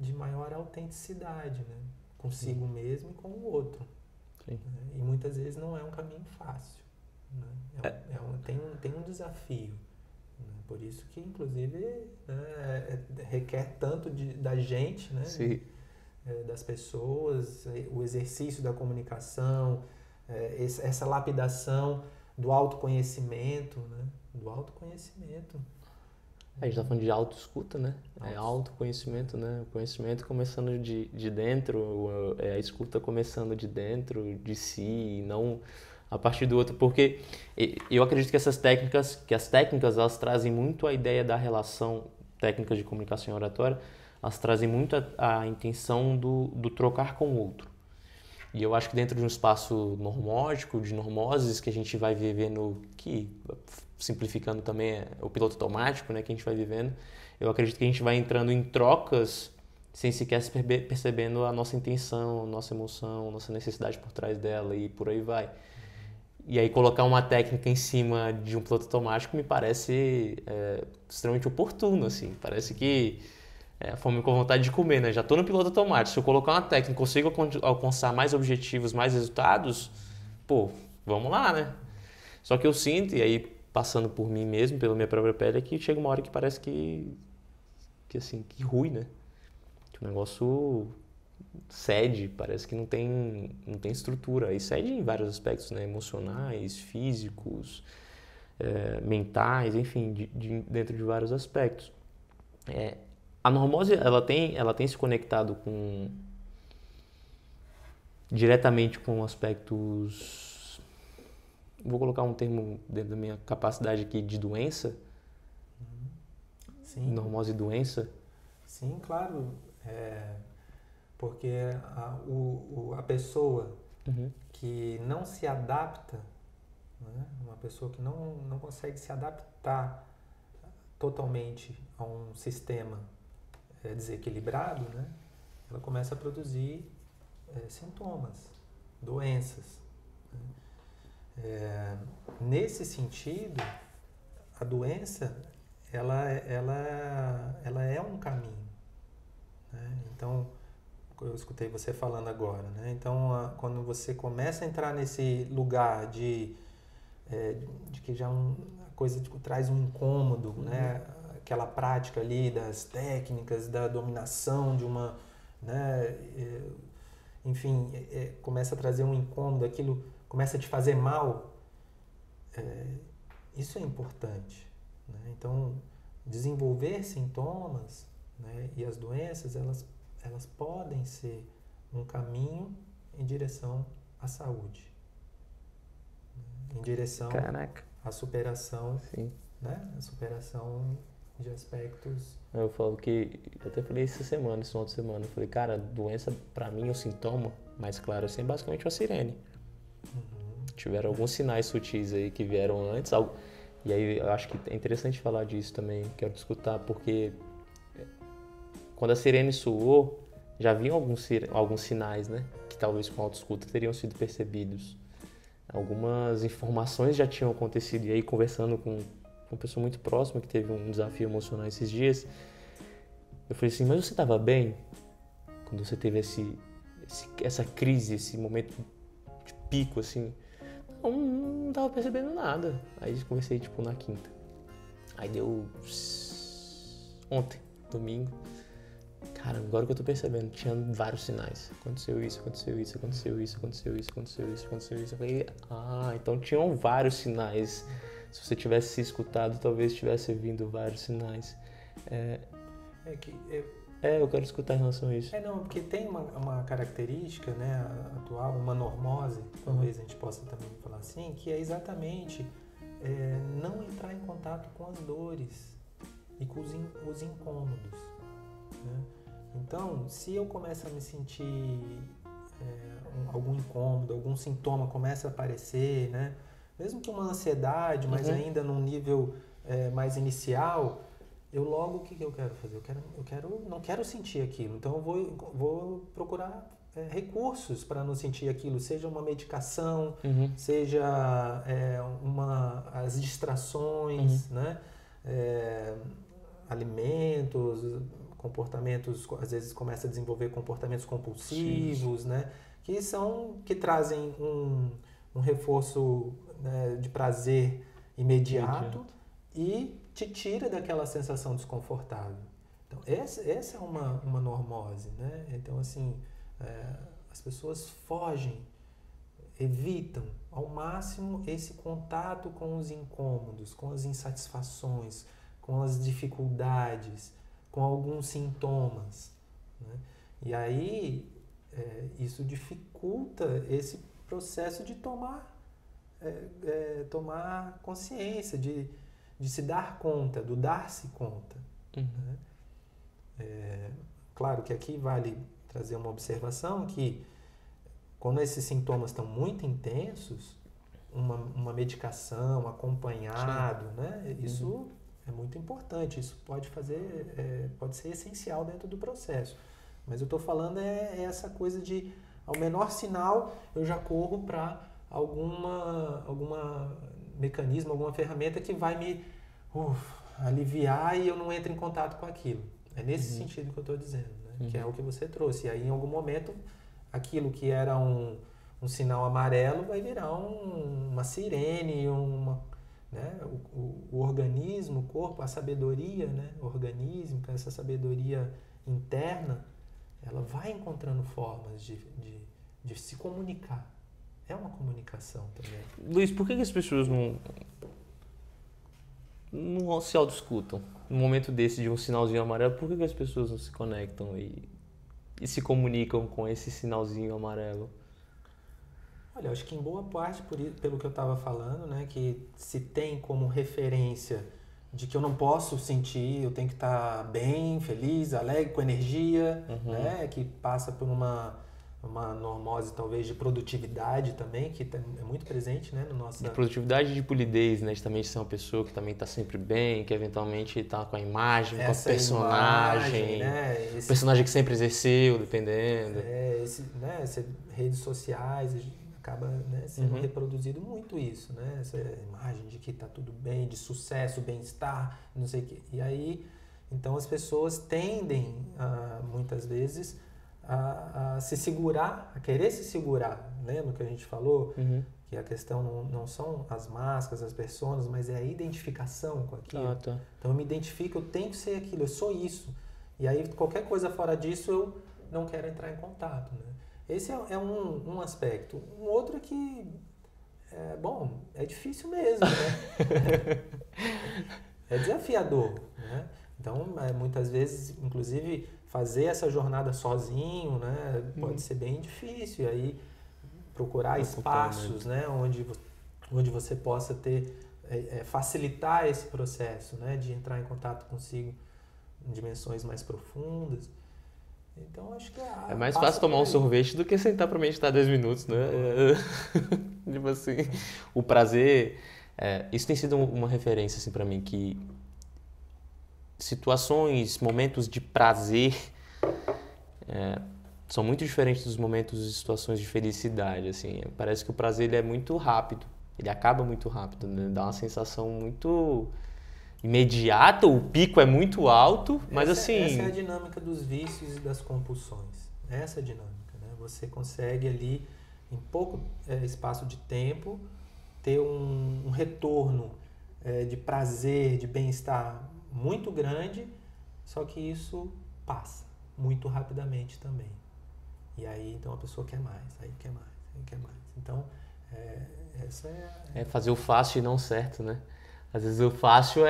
de maior autenticidade, né? Consigo mesmo e com o outro. Né? E muitas vezes não é um caminho fácil. Né? Tem um desafio. Né? Por isso que, inclusive, requer tanto da gente, né? Sim. Das pessoas, o exercício da comunicação, essa lapidação do autoconhecimento, né? Do autoconhecimento. A gente está falando de autoescuta, né? É autoconhecimento, né? O conhecimento começando de dentro, a escuta começando de dentro de si e não a partir do outro. Porque eu acredito que as técnicas elas trazem muito a ideia da relação, técnicas de comunicação oratória, elas trazem muito a intenção do trocar com o outro. E eu acho que dentro de um espaço normótico, de normoses, que a gente vai vivendo, que simplificando também o piloto automático, né, que a gente vai vivendo, eu acredito que a gente vai entrando em trocas sem sequer percebendo a nossa intenção, a nossa emoção, a nossa necessidade por trás dela e por aí vai. E aí colocar uma técnica em cima de um piloto automático me parece extremamente oportuno, assim, parece que a fome com vontade de comer, né? Já estou no piloto automático. Se eu colocar uma técnica, consigo alcançar mais objetivos, mais resultados, pô, vamos lá, né? Só que eu sinto, e aí passando por mim mesmo, pela minha própria pele, é que chega uma hora que parece que rui, né? Que o negócio cede, parece que não tem estrutura. E cede em vários aspectos, né? Emocionais, físicos, mentais, enfim, dentro de vários aspectos. A normose, ela tem se conectado diretamente com aspectos, vou colocar um termo dentro da minha capacidade aqui, de doença. Sim. Normose e doença. Sim, claro. Porque a pessoa que não se adapta, né? Uma pessoa que não consegue se adaptar totalmente a um sistema desequilibrado, né? Ela começa a produzir sintomas, doenças. Né? Nesse sentido, a doença ela é um caminho. Né? Então, eu escutei você falando agora. Né? Então, quando você começa a entrar nesse lugar de que já uma coisa traz um incômodo, né? Aquela prática ali das técnicas, da dominação de uma, né? enfim, começa a trazer um incômodo, aquilo começa a te fazer mal, isso é importante, né? Então, desenvolver sintomas, né, e as doenças, elas podem ser um caminho em direção à saúde, né? Em direção à superação, sim, né? A superação de aspectos. Eu falo que, eu até falei esse final de semana, eu falei, cara, doença pra mim, o sintoma mais claro assim, é basicamente uma sirene. Tiveram alguns sinais sutis aí que vieram antes, e aí eu acho que é interessante falar disso também, quero te escutar, porque quando a sirene soou, já vinham alguns sinais, né, que talvez com a autoescuta teriam sido percebidos. Algumas informações já tinham acontecido, e aí conversando com uma pessoa muito próxima que teve um desafio emocional esses dias, eu falei assim, mas você estava bem quando você teve essa crise, esse momento de pico, assim? Não tava percebendo nada. Aí conversei, tipo, na quinta. Aí deu ontem, domingo. Cara, agora que eu tô percebendo, tinha vários sinais. Aconteceu isso. Eu falei, então tinham vários sinais. Se você tivesse se escutado, talvez tivesse vindo vários sinais. Eu quero escutar em relação a isso. Não, porque tem uma característica, né, atual, uma normose, talvez a gente possa também falar assim, que é exatamente não entrar em contato com as dores e com os incômodos, né? Então, se eu começo a me sentir algum incômodo, algum sintoma começa a aparecer, né, mesmo que uma ansiedade, mas ainda num nível mais inicial, eu logo, o que eu quero fazer? Não quero sentir aquilo, então eu vou procurar recursos para não sentir aquilo, seja uma medicação, seja as distrações, né? Alimentos, comportamentos, às vezes começa a desenvolver comportamentos compulsivos, né? Que trazem um reforço, né, de prazer imediato. E te tira daquela sensação desconfortável. Então, essa é uma normose, né? Então, assim, as pessoas fogem, evitam ao máximo esse contato com os incômodos, com as insatisfações, com as dificuldades, com alguns sintomas, né? E aí, isso dificulta esse processo de tomar consciência, de se dar conta, do dar-se conta. Né? Claro que aqui vale trazer uma observação que quando esses sintomas estão muito intensos, uma medicação, acompanhado, né? Isso é muito importante, isso pode ser essencial dentro do processo. Mas eu estou falando essa coisa de, ao menor sinal, eu já corro para alguma mecanismo, alguma ferramenta que vai me aliviar e eu não entro em contato com aquilo. É nesse sentido que eu estou dizendo, né? Que é o que você trouxe. E aí, em algum momento, aquilo que era um sinal amarelo vai virar uma sirene, né? O organismo, o corpo, a sabedoria, né, organísmica, essa sabedoria interna, ela vai encontrando formas de se comunicar. É uma comunicação também. Luiz, por que as pessoas não se autoescutam? No momento desse de um sinalzinho amarelo, por que as pessoas não se conectam e se comunicam com esse sinalzinho amarelo? Olha, eu acho que em boa parte, pelo que eu estava falando, né, que se tem como referência de que eu não posso sentir, eu tenho que estar bem, feliz, alegre, com energia, né, que passa por uma normose talvez de produtividade também, que é muito presente, né, no nosso... De produtividade e de polidez, né, de também ser uma pessoa que também está sempre bem, que eventualmente está com a imagem, com o personagem, né, personagem que sempre exerceu, dependendo. Redes sociais, acaba, né, sendo reproduzido muito isso, né, essa imagem de que está tudo bem, de sucesso, bem-estar, não sei o quê. E aí, então as pessoas tendem, muitas vezes, a se segurar, a querer se segurar. Lembra que a gente falou que a questão não são as máscaras, as personas, mas é a identificação com aquilo. Tá. Então eu me identifico, eu tenho que ser aquilo, eu sou isso. E aí qualquer coisa fora disso eu não quero entrar em contato, né? Esse é um aspecto. Um outro é que, é difícil mesmo, né? É desafiador, né? Então, muitas vezes, inclusive, fazer essa jornada sozinho, né, pode ser bem difícil. E aí, procurar espaços, né, onde você possa facilitar esse processo, né, de entrar em contato consigo em dimensões mais profundas. Então, acho que é mais fácil tomar um sorvete do que sentar para meditar 10 minutos, né? Tipo assim, o prazer... isso tem sido uma referência assim, para mim, que situações, momentos de prazer são muito diferentes dos momentos e situações de felicidade. Assim. Parece que o prazer ele é muito rápido, ele acaba muito rápido, né? Dá uma sensação muito... imediata, o pico é muito alto, mas essa assim... é a dinâmica dos vícios e das compulsões. Essa é a dinâmica, né? Você consegue ali, em pouco espaço de tempo, ter um retorno de prazer, de bem-estar muito grande, só que isso passa muito rapidamente também. E aí, então, a pessoa quer mais, aí quer mais, aí quer mais. Então, essa é fazer o fácil e não certo, né? Às vezes o fácil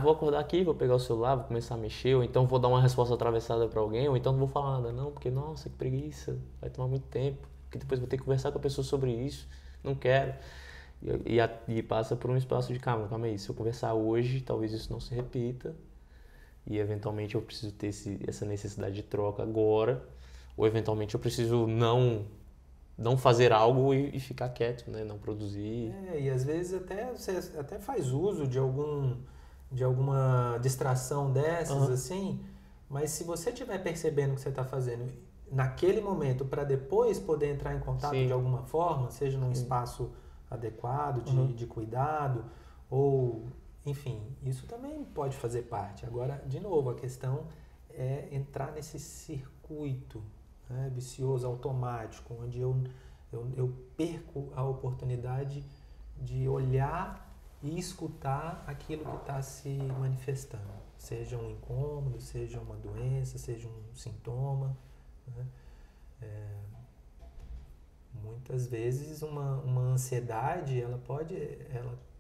vou acordar aqui, vou pegar o celular, vou começar a mexer, ou então vou dar uma resposta atravessada para alguém, ou então não vou falar nada não, porque, nossa, que preguiça, vai tomar muito tempo, porque depois vou ter que conversar com a pessoa sobre isso, não quero. E passa por um espaço de calma aí, se eu conversar hoje, talvez isso não se repita, e eventualmente eu preciso ter essa necessidade de troca agora, ou eventualmente eu preciso não fazer algo e ficar quieto, né? Não produzir. E às vezes você até faz uso de alguma distração dessas, assim, mas se você estiver percebendo o que você está fazendo naquele momento para depois poder entrar em contato de alguma forma, seja num espaço adequado de cuidado, ou, enfim, isso também pode fazer parte. Agora, de novo, a questão é entrar nesse circuito, né, vicioso, automático, onde eu perco a oportunidade de olhar e escutar aquilo que está se manifestando. Seja um incômodo, seja uma doença, seja um sintoma. Né? Muitas vezes uma ansiedade ela pode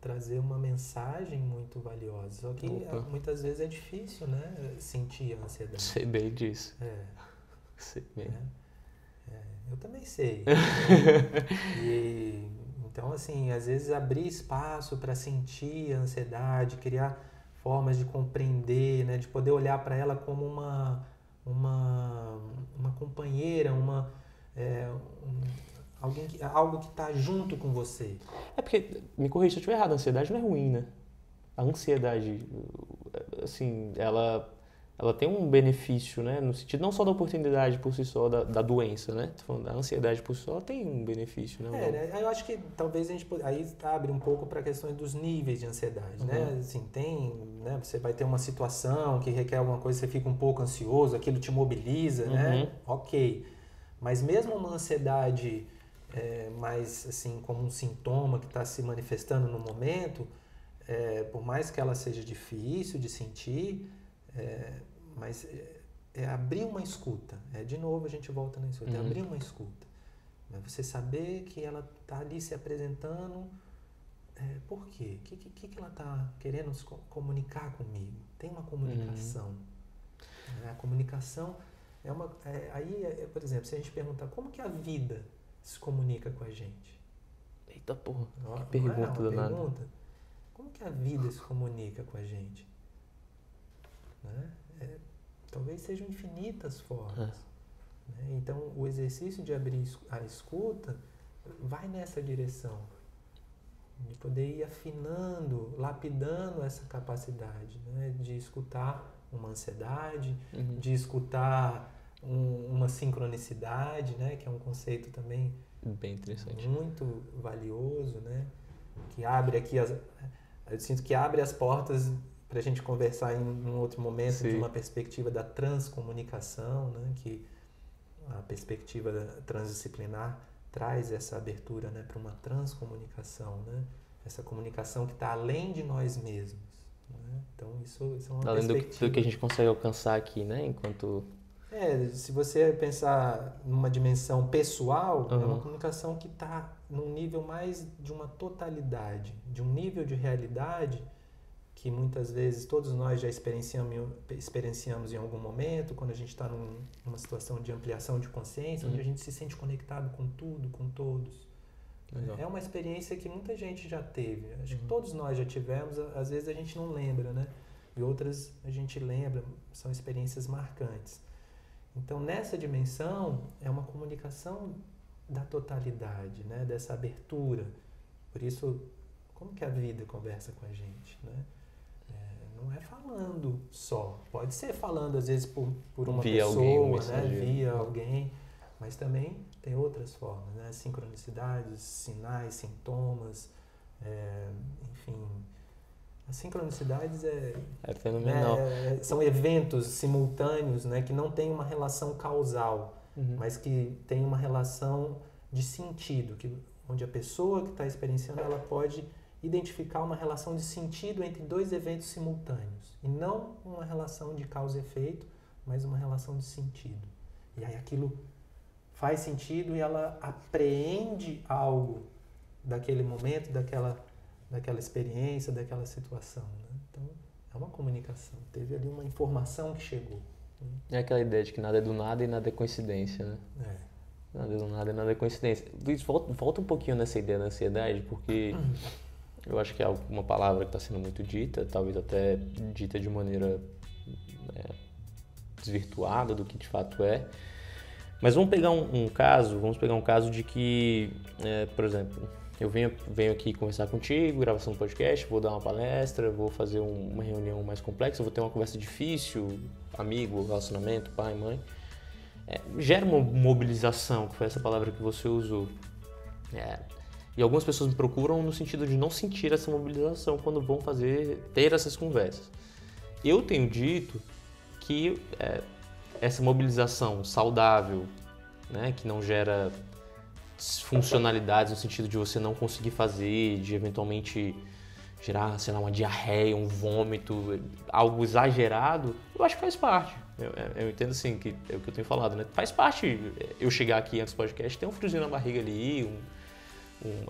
trazer uma mensagem muito valiosa. Só que muitas vezes é difícil, né, sentir a ansiedade. Sei bem disso. Sei bem. Eu também sei. Então, assim, às vezes abrir espaço para sentir a ansiedade, criar formas de compreender, né, de poder olhar para ela como uma companheira, algo que está junto com você. Porque, me corrija se eu estiver errado, a ansiedade não é ruim, né? A ansiedade, assim, ela tem um benefício, né? No sentido não só da oportunidade por si só, da doença, né? Tô falando, a ansiedade por si só tem um benefício, né? Né? Eu acho que talvez a gente aí abre um pouco para questões dos níveis de ansiedade, né? Assim, né? Você vai ter uma situação que requer alguma coisa, você fica um pouco ansioso, aquilo te mobiliza, né? Ok. Mas mesmo uma ansiedade mais assim como um sintoma que está se manifestando no momento, por mais que ela seja difícil de sentir, mas abrir uma escuta. De novo a gente volta na escuta. É abrir uma escuta. Você saber que ela está ali se apresentando. Por quê? O que ela está querendo comunicar comigo? Tem uma comunicação. A comunicação é uma... por exemplo, se a gente perguntar como que a vida se comunica com a gente? Eita porra, que pergunta danada. Como que a vida se comunica com a gente? Né? Talvez sejam infinitas formas. Né? Então, o exercício de abrir a escuta vai nessa direção. De poder ir afinando, lapidando essa capacidade, né? De escutar uma ansiedade, de escutar uma sincronicidade, né? Que é um conceito também bem interessante, muito valioso, né? Que abre aqui eu sinto que abre as portas para a gente conversar em um outro momento de uma perspectiva da transcomunicação, né? Que a perspectiva transdisciplinar traz essa abertura, né, para uma transcomunicação, né? Essa comunicação que está além de nós mesmos. Né? Então isso é uma além perspectiva... do que a gente consegue alcançar aqui, né? Enquanto Se você pensar numa dimensão pessoal, é uma comunicação que está num nível mais de uma totalidade, de um nível de realidade que muitas vezes todos nós já experienciamos em algum momento, quando a gente está numa situação de ampliação de consciência, onde a gente se sente conectado com tudo, com todos. Legal. É uma experiência que muita gente já teve. Acho que todos nós já tivemos, às vezes a gente não lembra, né? E outras a gente lembra, são experiências marcantes. Então, nessa dimensão, é uma comunicação da totalidade, né? Dessa abertura. Por isso, como que a vida conversa com a gente, né? Não é falando só. Pode ser falando, às vezes, por uma via pessoa, alguém, né? Via alguém, mas também tem outras formas, né? Sincronicidades, sinais, sintomas, enfim. As sincronicidades é fenomenal. São eventos simultâneos, né? Que não têm uma relação causal, mas que tem uma relação de sentido, onde a pessoa que está experienciando ela pode identificar uma relação de sentido entre dois eventos simultâneos. E não uma relação de causa e efeito, mas uma relação de sentido. E aí aquilo faz sentido e ela apreende algo daquele momento, daquela experiência, daquela situação. Né? Então, é uma comunicação. Teve ali uma informação que chegou. É aquela ideia de que nada é do nada e nada é coincidência, né? Nada é do nada e nada é coincidência. Luiz, volta um pouquinho nessa ideia da ansiedade, porque eu acho que é uma palavra que está sendo muito dita, talvez até dita de maneira desvirtuada do que de fato é. Mas vamos pegar um caso de que, por exemplo, eu venho aqui conversar contigo, gravação do podcast, vou dar uma palestra, vou fazer uma reunião mais complexa, vou ter uma conversa difícil, amigo, relacionamento, pai, mãe. Gera uma mobilização, que foi essa palavra que você usou. E algumas pessoas me procuram no sentido de não sentir essa mobilização quando vão ter essas conversas. Eu tenho dito que essa mobilização saudável, né, que não gera funcionalidades no sentido de você não conseguir fazer, de eventualmente gerar, sei lá, uma diarreia, um vômito, algo exagerado, eu acho que faz parte. Eu entendo assim, que é o que eu tenho falado, né? Faz parte eu chegar aqui antes do podcast, ter um friozinho na barriga ali,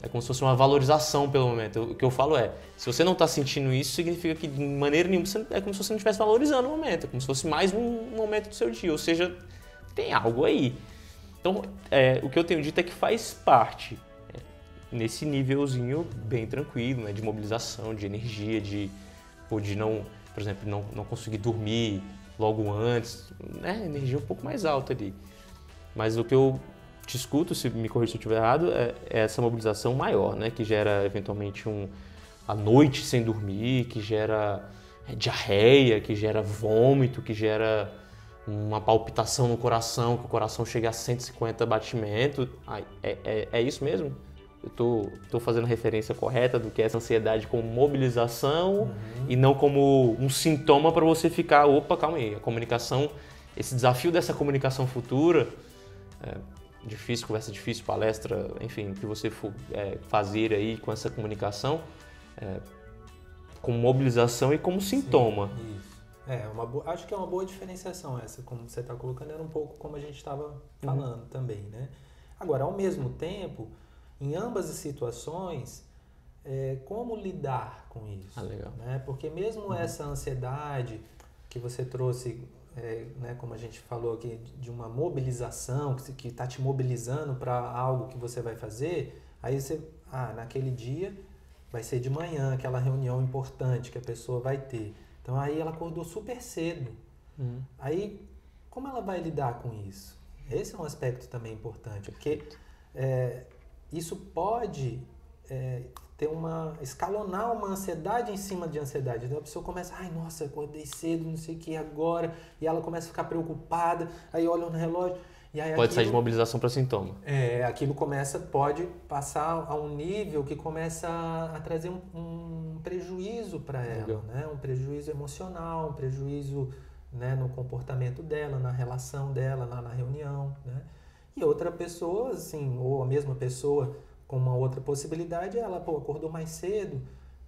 é como se fosse uma valorização pelo momento. O que eu falo se você não está sentindo isso, significa que de maneira nenhuma é como se você não estivesse valorizando o momento, é como se fosse mais um momento do seu dia, ou seja, tem algo aí. Então, o que eu tenho dito é que faz parte, nesse nívelzinho bem tranquilo, né, de mobilização, de energia, de não, por exemplo, não conseguir dormir logo antes, né, energia um pouco mais alta ali. Mas o que eu te escuto, se me corrija se eu estiver errado, é essa mobilização maior, né, que gera eventualmente a noite sem dormir, que gera diarreia, que gera vômito, que gera uma palpitação no coração, que o coração chega a 150 batimentos. É isso mesmo? Eu tô fazendo a referência correta do que é essa ansiedade como mobilização e não como um sintoma para você ficar, opa, calma aí, a comunicação, esse desafio dessa comunicação futura, difícil, conversa difícil, palestra, enfim, o que você for fazer aí com essa comunicação, como mobilização e como sintoma. Sim, isso. Acho que é uma boa diferenciação essa, como você está colocando, era um pouco como a gente estava falando também, né? Agora, ao mesmo tempo, em ambas as situações, como lidar com isso? Legal. Né? Porque mesmo essa ansiedade que você trouxe, né, como a gente falou aqui, de uma mobilização, que está te mobilizando para algo que você vai fazer, aí você, naquele dia vai ser de manhã, aquela reunião importante que a pessoa vai ter. Então aí ela acordou super cedo. Aí, como ela vai lidar com isso? Esse é um aspecto também importante, porque isso pode escalonar uma ansiedade em cima de ansiedade. Então a pessoa começa, nossa, acordei cedo, não sei o que agora, e ela começa a ficar preocupada, aí olha no relógio. E aí pode sair de mobilização para sintoma. Aquilo pode passar a um nível que começa a trazer um prejuízo para ela, né? Um prejuízo emocional, um prejuízo, né, no comportamento dela, na relação dela, na reunião, né? E outra pessoa, assim, ou a mesma pessoa com uma outra possibilidade, ela acordou mais cedo,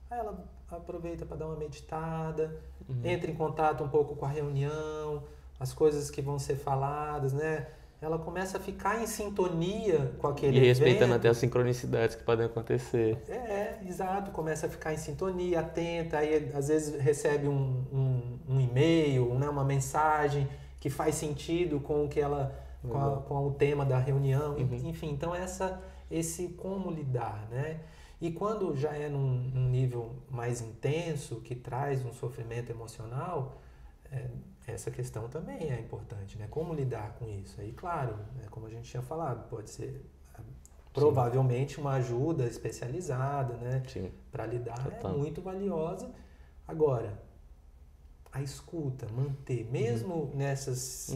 aí ela aproveita para dar uma meditada, entra em contato um pouco com a reunião, as coisas que vão ser faladas, né? Ela começa a ficar em sintonia com aquele evento. E respeitando evento. até as sincronicidades que podem acontecer. Exato. Começa a ficar em sintonia, atenta, aí às vezes recebe um e-mail, né? Uma mensagem que faz sentido com o que ela, com o tema da reunião, enfim. Então esse como lidar, né? E quando já é num nível mais intenso, que traz um sofrimento emocional, essa questão também é importante, né? Como lidar com isso? Aí, claro, como a gente tinha falado, pode ser provavelmente uma ajuda especializada, né? Para lidar. Total. É muito valiosa. Agora, a escuta, manter, mesmo nessas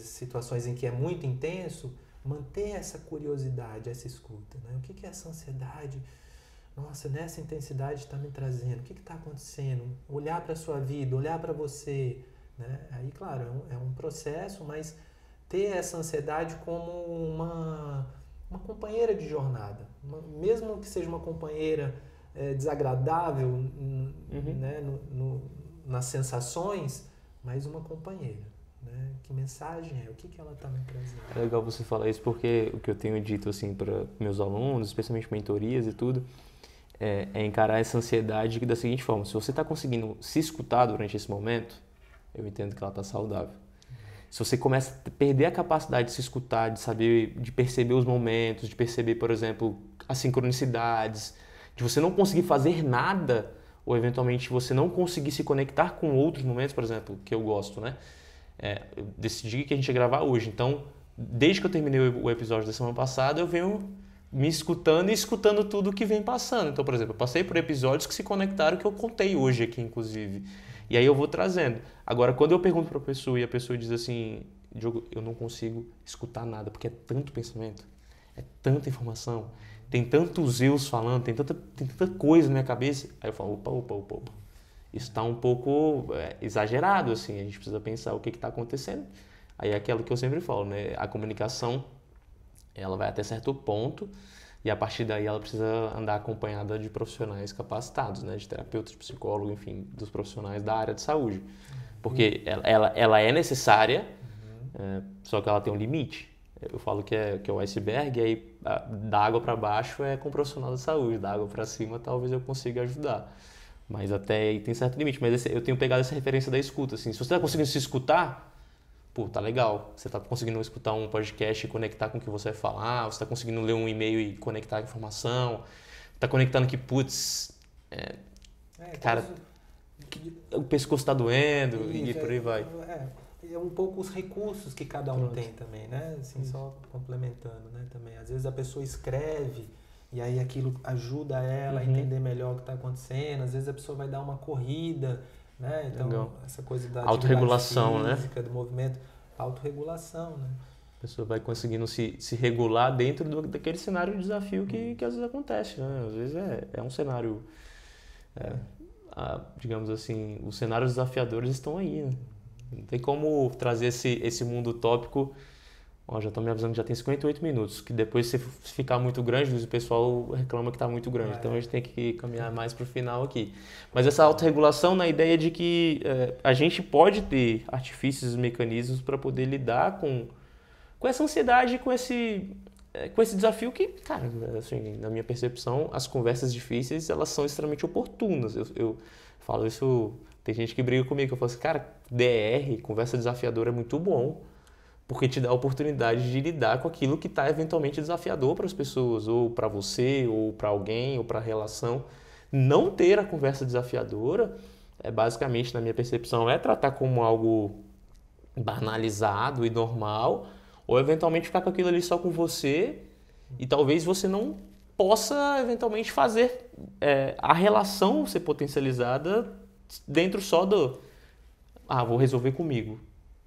situações em que é muito intenso, manter essa curiosidade, essa escuta, né? O que é essa ansiedade? Nossa, nessa intensidade está me trazendo, o que está acontecendo? Olhar para a sua vida, olhar para você, né? Aí, claro, é um processo, mas ter essa ansiedade como uma companheira de jornada, mesmo que seja uma companheira desagradável, né? Nas sensações, mas uma companheira. Né? Que mensagem é? O que ela está me trazendo? É legal você falar isso porque o que eu tenho dito assim, para meus alunos, especialmente mentorias e tudo, é encarar essa ansiedade da seguinte forma: se você está conseguindo se escutar durante esse momento, eu entendo que ela está saudável. Se você começa a perder a capacidade de se escutar, de saber, de perceber os momentos, de perceber, por exemplo, as sincronicidades, de você não conseguir fazer nada, ou eventualmente você não conseguir se conectar com outros momentos, por exemplo, que eu gosto, né? Eu decidi que a gente ia gravar hoje, então, desde que eu terminei o episódio da semana passada, eu venho me escutando e escutando tudo que vem passando. Então, por exemplo, eu passei por episódios que se conectaram, que eu contei hoje aqui, inclusive. E aí eu vou trazendo. Agora, quando eu pergunto para a pessoa e a pessoa diz assim, Diogo, eu não consigo escutar nada, porque é tanto pensamento, é tanta informação, tem tantos eus falando, tem tanta coisa na minha cabeça. Aí eu falo, opa. Isso está um pouco exagerado, assim, a gente precisa pensar o que está acontecendo. Aí é aquilo que eu sempre falo, né? A comunicação, ela vai até certo ponto e a partir daí ela precisa andar acompanhada de profissionais capacitados, né? De terapeutas, de psicólogos, enfim, dos profissionais da área de saúde. Porque ela é necessária, só que ela tem um limite. Eu falo que é o iceberg, e aí da água para baixo é com o profissional da saúde, da água para cima talvez eu consiga ajudar. Mas até aí tem certo limite. Mas eu tenho pegado essa referência da escuta. Assim. Se você está conseguindo se escutar, pô, tá legal. Você está conseguindo escutar um podcast e conectar com o que você vai falar. Você está conseguindo ler um e-mail e conectar a informação. Está conectando que, putz, cara, o pescoço está doendo e por aí vai. É um pouco os recursos que cada um tem também, né? Assim, só complementando, né? Também. Às vezes a pessoa escreve... E aí aquilo ajuda ela a entender melhor o que está acontecendo. Às vezes a pessoa vai dar uma corrida, né? Então, legal. Essa coisa da autorregulação, física, né? Do movimento, autorregulação, né? A pessoa vai conseguindo se regular dentro daquele cenário de desafio que às vezes acontece, né? Às vezes é um cenário, digamos assim, os cenários desafiadores estão aí, né? Não tem como trazer esse mundo utópico. Já estão me avisando que já tem 58 minutos, que depois se ficar muito grande, o pessoal reclama que está muito grande. Então a gente tem que caminhar mais para o final aqui. Mas essa autorregulação na ideia de que a gente pode ter artifícios e mecanismos para poder lidar com essa ansiedade, com esse desafio que, cara, assim, na minha percepção, as conversas difíceis, elas são extremamente oportunas. Eu falo isso, tem gente que briga comigo, eu falo assim, cara, DR, conversa desafiadora, é muito bom. Porque te dá a oportunidade de lidar com aquilo que está eventualmente desafiador para as pessoas, ou para você, ou para alguém, ou para a relação. Não ter a conversa desafiadora, basicamente, na minha percepção, é tratar como algo banalizado e normal, ou eventualmente ficar com aquilo ali só com você, e talvez você não possa eventualmente fazer a relação ser potencializada dentro só do vou resolver comigo.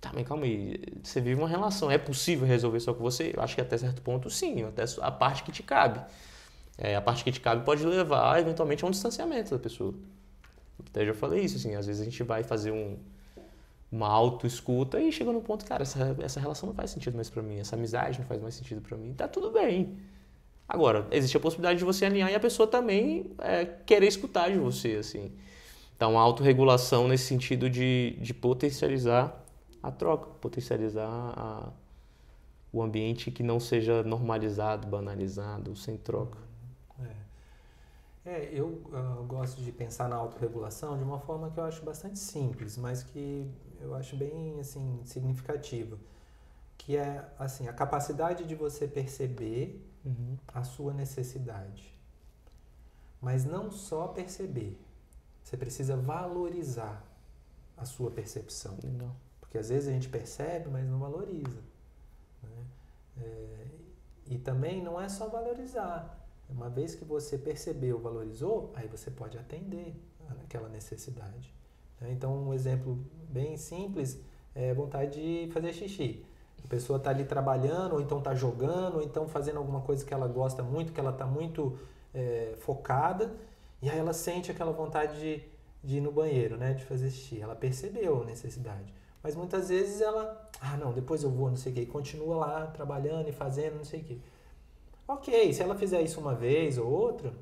Tá, mas calma aí, você vive uma relação, é possível resolver só com você? Eu acho que até certo ponto sim, até a parte que te cabe. A parte que te cabe pode levar eventualmente a um distanciamento da pessoa. Até já falei isso, assim, às vezes a gente vai fazer uma autoescuta e chega no ponto, cara, essa relação não faz sentido mais pra mim, essa amizade não faz mais sentido pra mim, tá tudo bem. Agora, existe a possibilidade de você alinhar e a pessoa também querer escutar de você, assim. Então, a autorregulação nesse sentido de potencializar a troca, potencializar o ambiente que não seja normalizado, banalizado, sem troca. Eu gosto de pensar na autorregulação de uma forma que eu acho bastante simples, mas que eu acho bem assim, significativa, que é assim, a capacidade de você perceber a sua necessidade. Mas não só perceber, você precisa valorizar a sua percepção. Legal. Porque às vezes a gente percebe, mas não valoriza. Né? E também não é só valorizar. Uma vez que você percebeu, valorizou, aí você pode atender aquela necessidade. Então, um exemplo bem simples é a vontade de fazer xixi. A pessoa está ali trabalhando, ou então está jogando, ou então fazendo alguma coisa que ela gosta muito, que ela está muito focada, e aí ela sente aquela vontade de ir no banheiro, né, de fazer xixi. Ela percebeu a necessidade. Mas muitas vezes ela, não, depois eu vou, não sei o quê, e continua lá trabalhando e fazendo, não sei o quê. Ok, se ela fizer isso uma vez ou outra,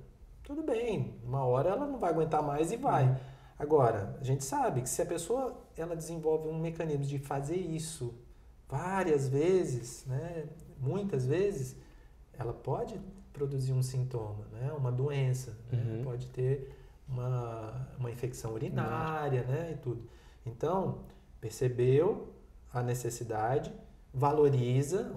tudo bem. Uma hora ela não vai aguentar mais e vai. Agora, a gente sabe que se a pessoa ela desenvolve um mecanismo de fazer isso várias vezes, né, muitas vezes, ela pode produzir um sintoma, né, uma doença, né, pode ter uma infecção urinária, né, e tudo. Então, percebeu a necessidade, valoriza,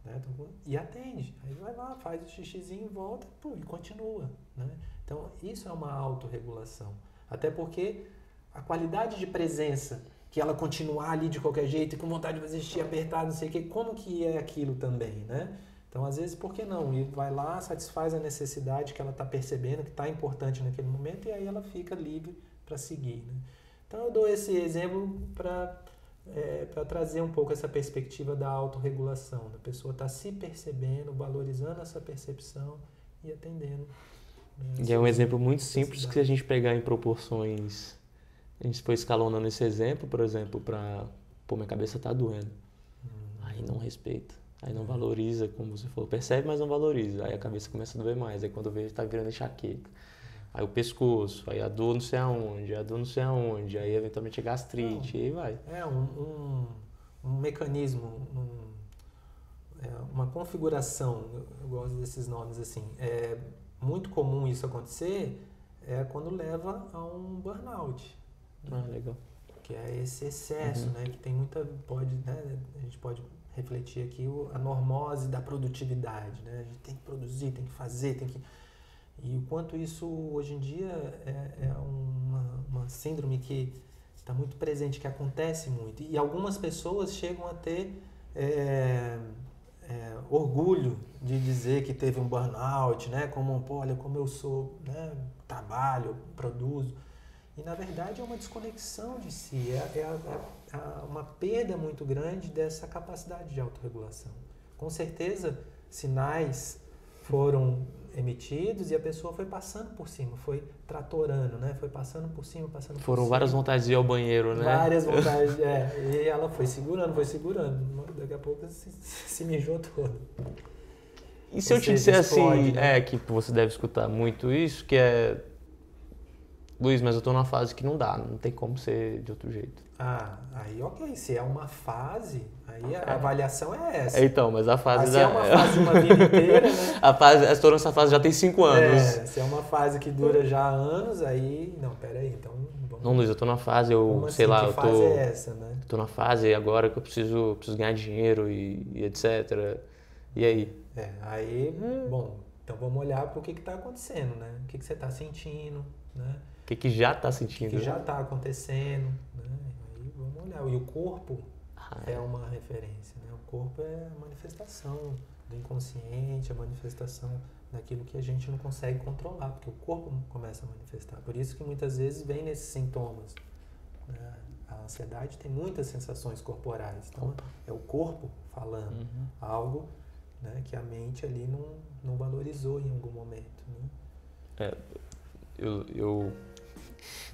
né, e atende. Aí vai lá, faz o xixizinho, volta e continua. Né? Então, isso é uma autorregulação. Até porque a qualidade de presença, que ela continuar ali de qualquer jeito, com vontade de fazer xixi apertado, não sei o quê, como que é aquilo também, né? Então, às vezes, por que não? E vai lá, satisfaz a necessidade que ela está percebendo, que está importante naquele momento, e aí ela fica livre para seguir. Né? Então, eu dou esse exemplo para trazer um pouco essa perspectiva da autorregulação, da pessoa estar se percebendo, valorizando essa percepção e atendendo. Né, e é um exemplo muito simples que se a gente pegar em proporções, a gente foi escalonando esse exemplo, por exemplo, para, minha cabeça está doendo. Aí não respeita, aí não valoriza, como você falou, percebe, mas não valoriza, aí a cabeça começa a doer mais, aí quando vê está virando enxaqueca. Aí o pescoço, aí a dor não sei aonde, aí eventualmente a gastrite, e aí vai. É um mecanismo, uma configuração, eu gosto desses nomes assim, é muito comum isso acontecer quando leva a um burnout. Legal. Que é esse excesso, né, que tem a gente pode refletir aqui a normose da produtividade, né, a gente tem que produzir, tem que fazer, E o quanto isso, hoje em dia, é uma síndrome que está muito presente, que acontece muito. E algumas pessoas chegam a ter orgulho de dizer que teve um burnout, né? Como, olha como eu sou, né? Trabalho, produzo. E, na verdade, é uma desconexão de si. Uma perda muito grande dessa capacidade de autorregulação. Com certeza, sinais foram emitidos e a pessoa foi passando por cima, foi tratorando, né? Foi passando por cima. Foram várias vontades de ir ao banheiro, né? Várias vontades, E ela foi segurando. Daqui a pouco se mijou toda. E se eu te disser assim, né? Que você deve escutar muito isso, que é... Luiz, mas eu tô numa fase que não dá, não tem como ser de outro jeito. Aí ok, se é uma fase, aí a avaliação é essa. Então, mas a fase se é uma fase de uma vida inteira, né? Estou nessa fase já tem 5 anos. Se é uma fase que dura já anos, aí... Não, peraí, então... Não, Luiz, eu tô na fase, Que fase é essa, né? Tô na fase agora que eu preciso ganhar dinheiro e etc. E aí? Bom, então vamos olhar para o que está acontecendo, né? O que você está sentindo, né? O que já está sentindo? O que já está acontecendo, né? Aí vamos olhar. E o corpo é uma referência, né? O corpo é a manifestação do inconsciente, a manifestação daquilo que a gente não consegue controlar, porque o corpo começa a manifestar. Por isso que muitas vezes vem nesses sintomas, né? A ansiedade tem muitas sensações corporais. Então, é o corpo falando algo, né, que a mente ali não valorizou em algum momento. Né? Eu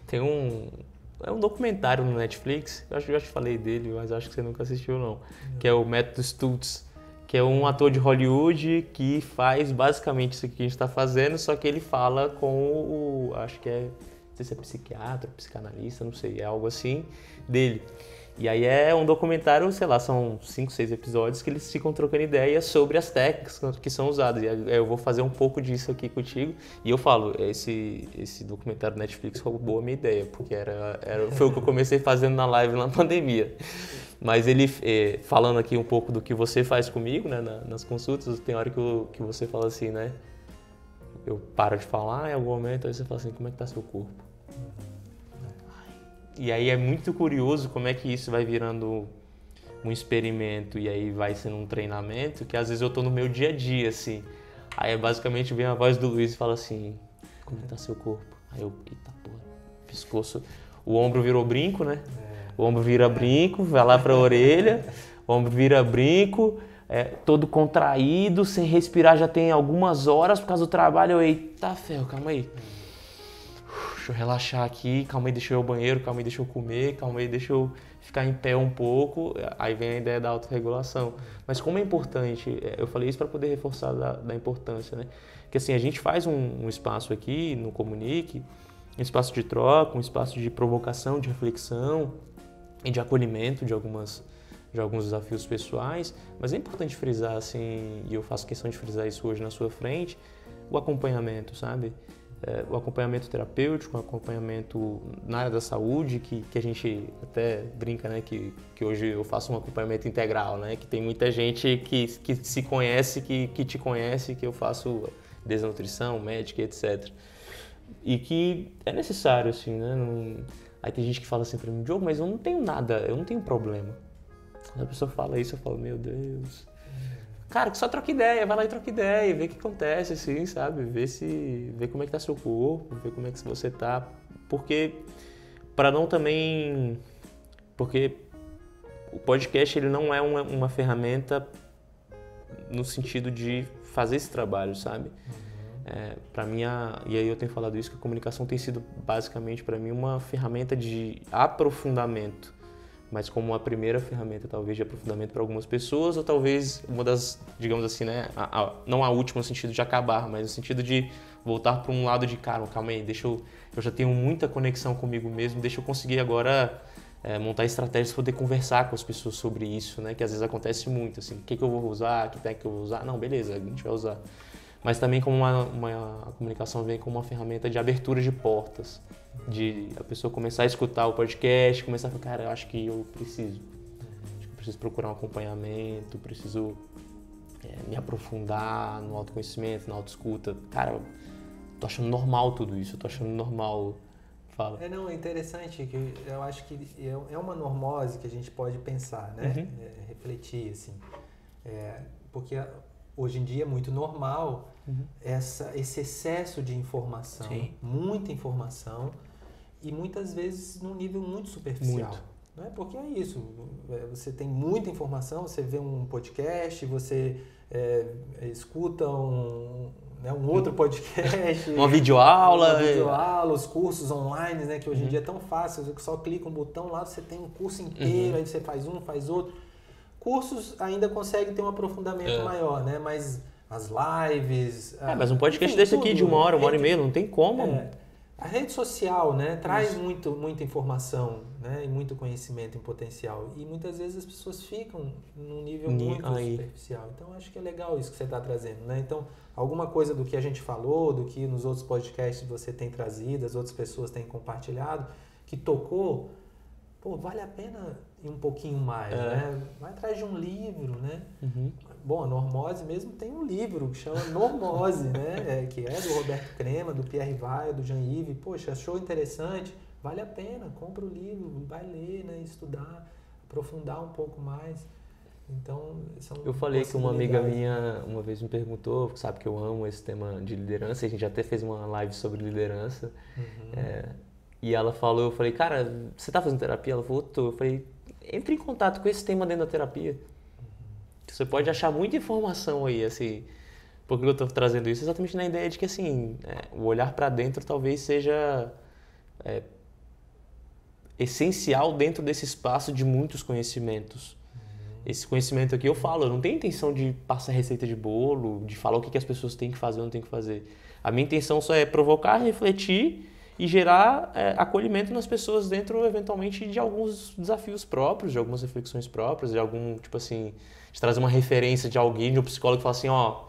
tenho um documentário no Netflix, eu acho que eu já te falei dele, mas acho que você nunca assistiu não, que é o Método Stutz, que é um ator de Hollywood que faz basicamente isso que a gente está fazendo, só que ele fala com acho que é sei se é psiquiatra, psicanalista, não sei, é algo assim, dele. E aí é um documentário, sei lá, são 5, 6 episódios que eles ficam trocando ideias sobre as técnicas que são usadas. E eu vou fazer um pouco disso aqui contigo. E eu falo, esse documentário Netflix roubou a minha ideia, porque foi o que eu comecei fazendo na live na pandemia. Mas ele, falando aqui um pouco do que você faz comigo, né, nas consultas, tem hora que você fala assim, né? Eu paro de falar em algum momento, aí você fala assim, como é que tá seu corpo? E aí é muito curioso como é que isso vai virando um experimento e aí vai sendo um treinamento, que às vezes eu tô no meu dia a dia, assim. Aí basicamente vem a voz do Luiz e fala assim, como é que tá seu corpo? Aí eu, eita porra, pescoço, o ombro virou brinco, né? O ombro vira brinco, vai lá pra orelha, o ombro vira brinco, todo contraído, sem respirar já tem algumas horas por causa do trabalho. Eu, eita ferro, calma aí. Deixa eu relaxar aqui, calma aí, deixa eu ir ao banheiro, calma aí, deixa eu comer, calma aí, deixa eu ficar em pé um pouco. Aí vem a ideia da autorregulação. Mas como é importante, eu falei isso para poder reforçar da importância, né? Que assim, a gente faz um espaço aqui no Comunique, um espaço de troca, um espaço de provocação, de reflexão e de acolhimento de alguns desafios pessoais, mas é importante frisar, assim, e eu faço questão de frisar isso hoje na sua frente, o acompanhamento, sabe? O acompanhamento terapêutico, o acompanhamento na área da saúde, que a gente até brinca, né, que hoje eu faço um acompanhamento integral, né, que tem muita gente que se conhece, que te conhece, que eu faço desnutrição, médica, etc. E que é necessário, assim, né, aí tem gente que fala assim pra mim, Diogo, mas eu não tenho nada, eu não tenho problema. Quando a pessoa fala isso, eu falo, meu Deus... Cara, só troca ideia, vai lá e troca ideia, vê o que acontece, assim, sabe? Vê como é que tá seu corpo, vê como é que você tá. Porque o podcast, ele não é uma ferramenta no sentido de fazer esse trabalho, sabe? Pra mim, e aí eu tenho falado isso, que a comunicação tem sido basicamente pra mim uma ferramenta de aprofundamento. Mas como uma primeira ferramenta, talvez, de aprofundamento para algumas pessoas, ou talvez uma das, digamos assim, né, não a última no sentido de acabar, mas no sentido de voltar para um lado de, cara, calma aí, eu já tenho muita conexão comigo mesmo, deixa eu conseguir agora montar estratégias para poder conversar com as pessoas sobre isso, né, que às vezes acontece muito, assim, o que eu vou usar, que técnica eu vou usar, não, beleza, a gente vai usar. Mas também como a comunicação vem como uma ferramenta de abertura de portas, de a pessoa começar a escutar o podcast, começar a falar, cara, eu acho que eu preciso procurar um acompanhamento, preciso me aprofundar no autoconhecimento, na autoescuta. Cara, tô achando normal tudo isso, tô achando normal. Fala. Não, é interessante, que eu acho que é uma normose que a gente pode pensar, né? Refletir, assim. Porque hoje em dia é muito normal esse excesso de informação, sim, muita informação, e muitas vezes num nível muito superficial. Muito. Né? Porque é isso, você tem muita informação, você vê um podcast, você escuta um outro podcast, uma videoaula, os cursos online, né, que hoje em dia é tão fácil, você só clica um botão lá, você tem um curso inteiro, aí você faz um, faz outro. Cursos ainda conseguem ter um aprofundamento maior, né? Mas as lives... mas um podcast desse aqui de uma hora e meia, não tem como. A rede social, né, traz muita informação, né, e muito conhecimento em potencial. E muitas vezes as pessoas ficam num nível muito superficial. Então, acho que é legal isso que você está trazendo, né? Então, alguma coisa do que a gente falou, do que nos outros podcasts você tem trazido, as outras pessoas têm compartilhado, que tocou, vale a pena ir um pouquinho mais, né? Vai atrás de um livro, né? Bom, a Normose mesmo tem um livro que chama Normose, né? Que é do Roberto Crema, do Pierre Weil, do Jean-Yves. Poxa, achou interessante? Vale a pena, compra o livro, vai ler, né? Estudar, aprofundar um pouco mais. Então, eu falei que uma amiga minha uma vez me perguntou, sabe que eu amo esse tema de liderança, a gente até fez uma live sobre liderança. E ela falou, eu falei, cara, você tá fazendo terapia? Ela falou, tô. Eu falei, entre em contato com esse tema dentro da terapia. Você pode achar muita informação aí, assim. Por que eu tô trazendo isso? Exatamente na ideia de que, assim, o olhar para dentro talvez seja essencial dentro desse espaço de muitos conhecimentos. Esse conhecimento aqui eu não tenho intenção de passar receita de bolo, de falar o que as pessoas têm que fazer ou não têm que fazer. A minha intenção só é provocar, refletir e gerar acolhimento nas pessoas dentro, eventualmente, de alguns desafios próprios, de algumas reflexões próprias, de algum, tipo assim, de trazer uma referência de alguém, de um psicólogo que fala assim, ó,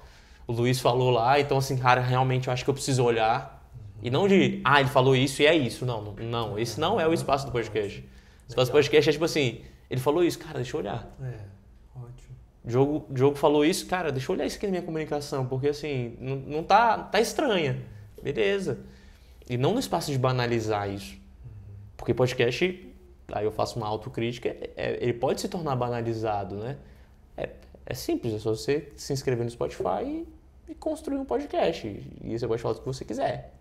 o Luiz falou lá, então assim, cara, realmente eu acho que eu preciso olhar. E não de, ele falou isso e é isso. Não, esse não é o espaço do podcast. O espaço do podcast é tipo assim, ele falou isso, cara, deixa eu olhar. Ótimo. Diogo falou isso, cara, deixa eu olhar isso aqui na minha comunicação, porque assim, não tá estranha. Beleza. E não no espaço de banalizar isso. Porque podcast, aí eu faço uma autocrítica, ele pode se tornar banalizado, né? É simples, é só você se inscrever no Spotify e construir um podcast. E você pode falar o que você quiser.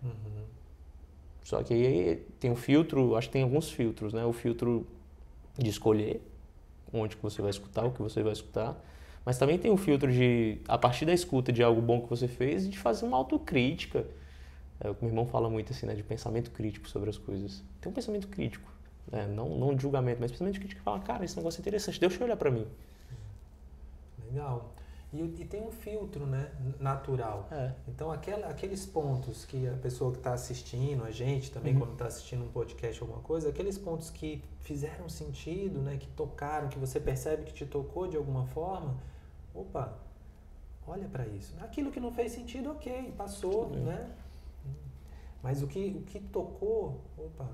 Só que aí tem um filtro, acho que tem alguns filtros, né? O filtro de escolher onde que você vai escutar, o que você vai escutar. Mas também tem o filtro de, a partir da escuta de algo bom que você fez, de fazer uma autocrítica. O que meu irmão fala muito assim, né? De pensamento crítico sobre as coisas. Tem um pensamento crítico, né? Não de julgamento, mas pensamento crítico que fala, cara, esse negócio é interessante, deixa eu olhar pra mim. Legal. E tem um filtro, né, natural. Então, aqueles pontos que a pessoa que está assistindo, a gente também, quando está assistindo um podcast ou alguma coisa, aqueles pontos que fizeram sentido, né, que tocaram, que você percebe que te tocou de alguma forma, opa, olha para isso. Aquilo que não fez sentido, ok, passou, né? Mas o que tocou, opa,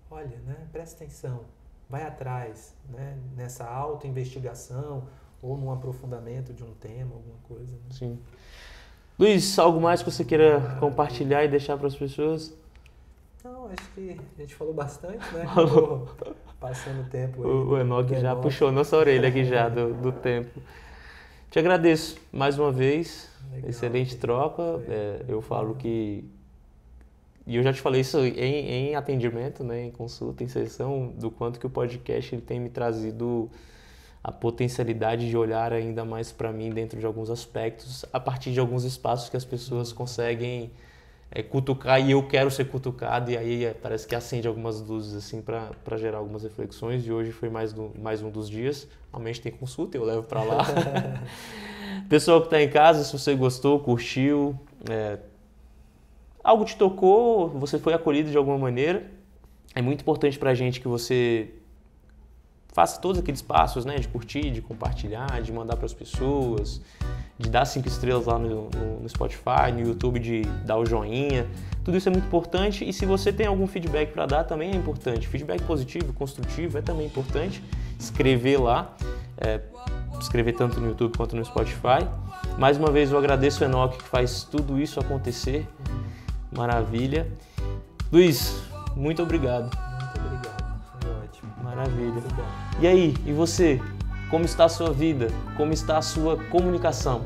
olha, né, presta atenção, vai atrás, né, nessa auto-investigação, ou num aprofundamento de um tema, alguma coisa. Né? Sim. Luiz, algo mais que você queira compartilhar e deixar para as pessoas? Não, acho que a gente falou bastante, né? Passando o tempo aí. O Enoque já puxou nossa orelha aqui já do tempo. Te agradeço mais uma vez. Legal, excelente troca. Eu falo que... E eu já te falei isso em atendimento, né, em consulta, em sessão, do quanto que o podcast ele tem me trazido a potencialidade de olhar ainda mais para mim dentro de alguns aspectos, a partir de alguns espaços que as pessoas conseguem cutucar e eu quero ser cutucado, e aí parece que acende algumas luzes assim para gerar algumas reflexões, e hoje foi mais um dos dias. Realmente tem consulta, eu levo para lá. Pessoal que está em casa, se você gostou, curtiu, algo te tocou, você foi acolhido de alguma maneira, é muito importante para a gente que você faça todos aqueles passos, né, de curtir, de compartilhar, de mandar para as pessoas, de dar 5 estrelas lá no Spotify, no YouTube, de dar o joinha. Tudo isso é muito importante, e se você tem algum feedback para dar, também é importante. Feedback positivo, construtivo é também importante. Escrever lá, escrever tanto no YouTube quanto no Spotify. Mais uma vez eu agradeço o Enoque que faz tudo isso acontecer. Maravilha. Luiz, muito obrigado. Maravilha. E aí, e você? Como está a sua vida? Como está a sua comunicação?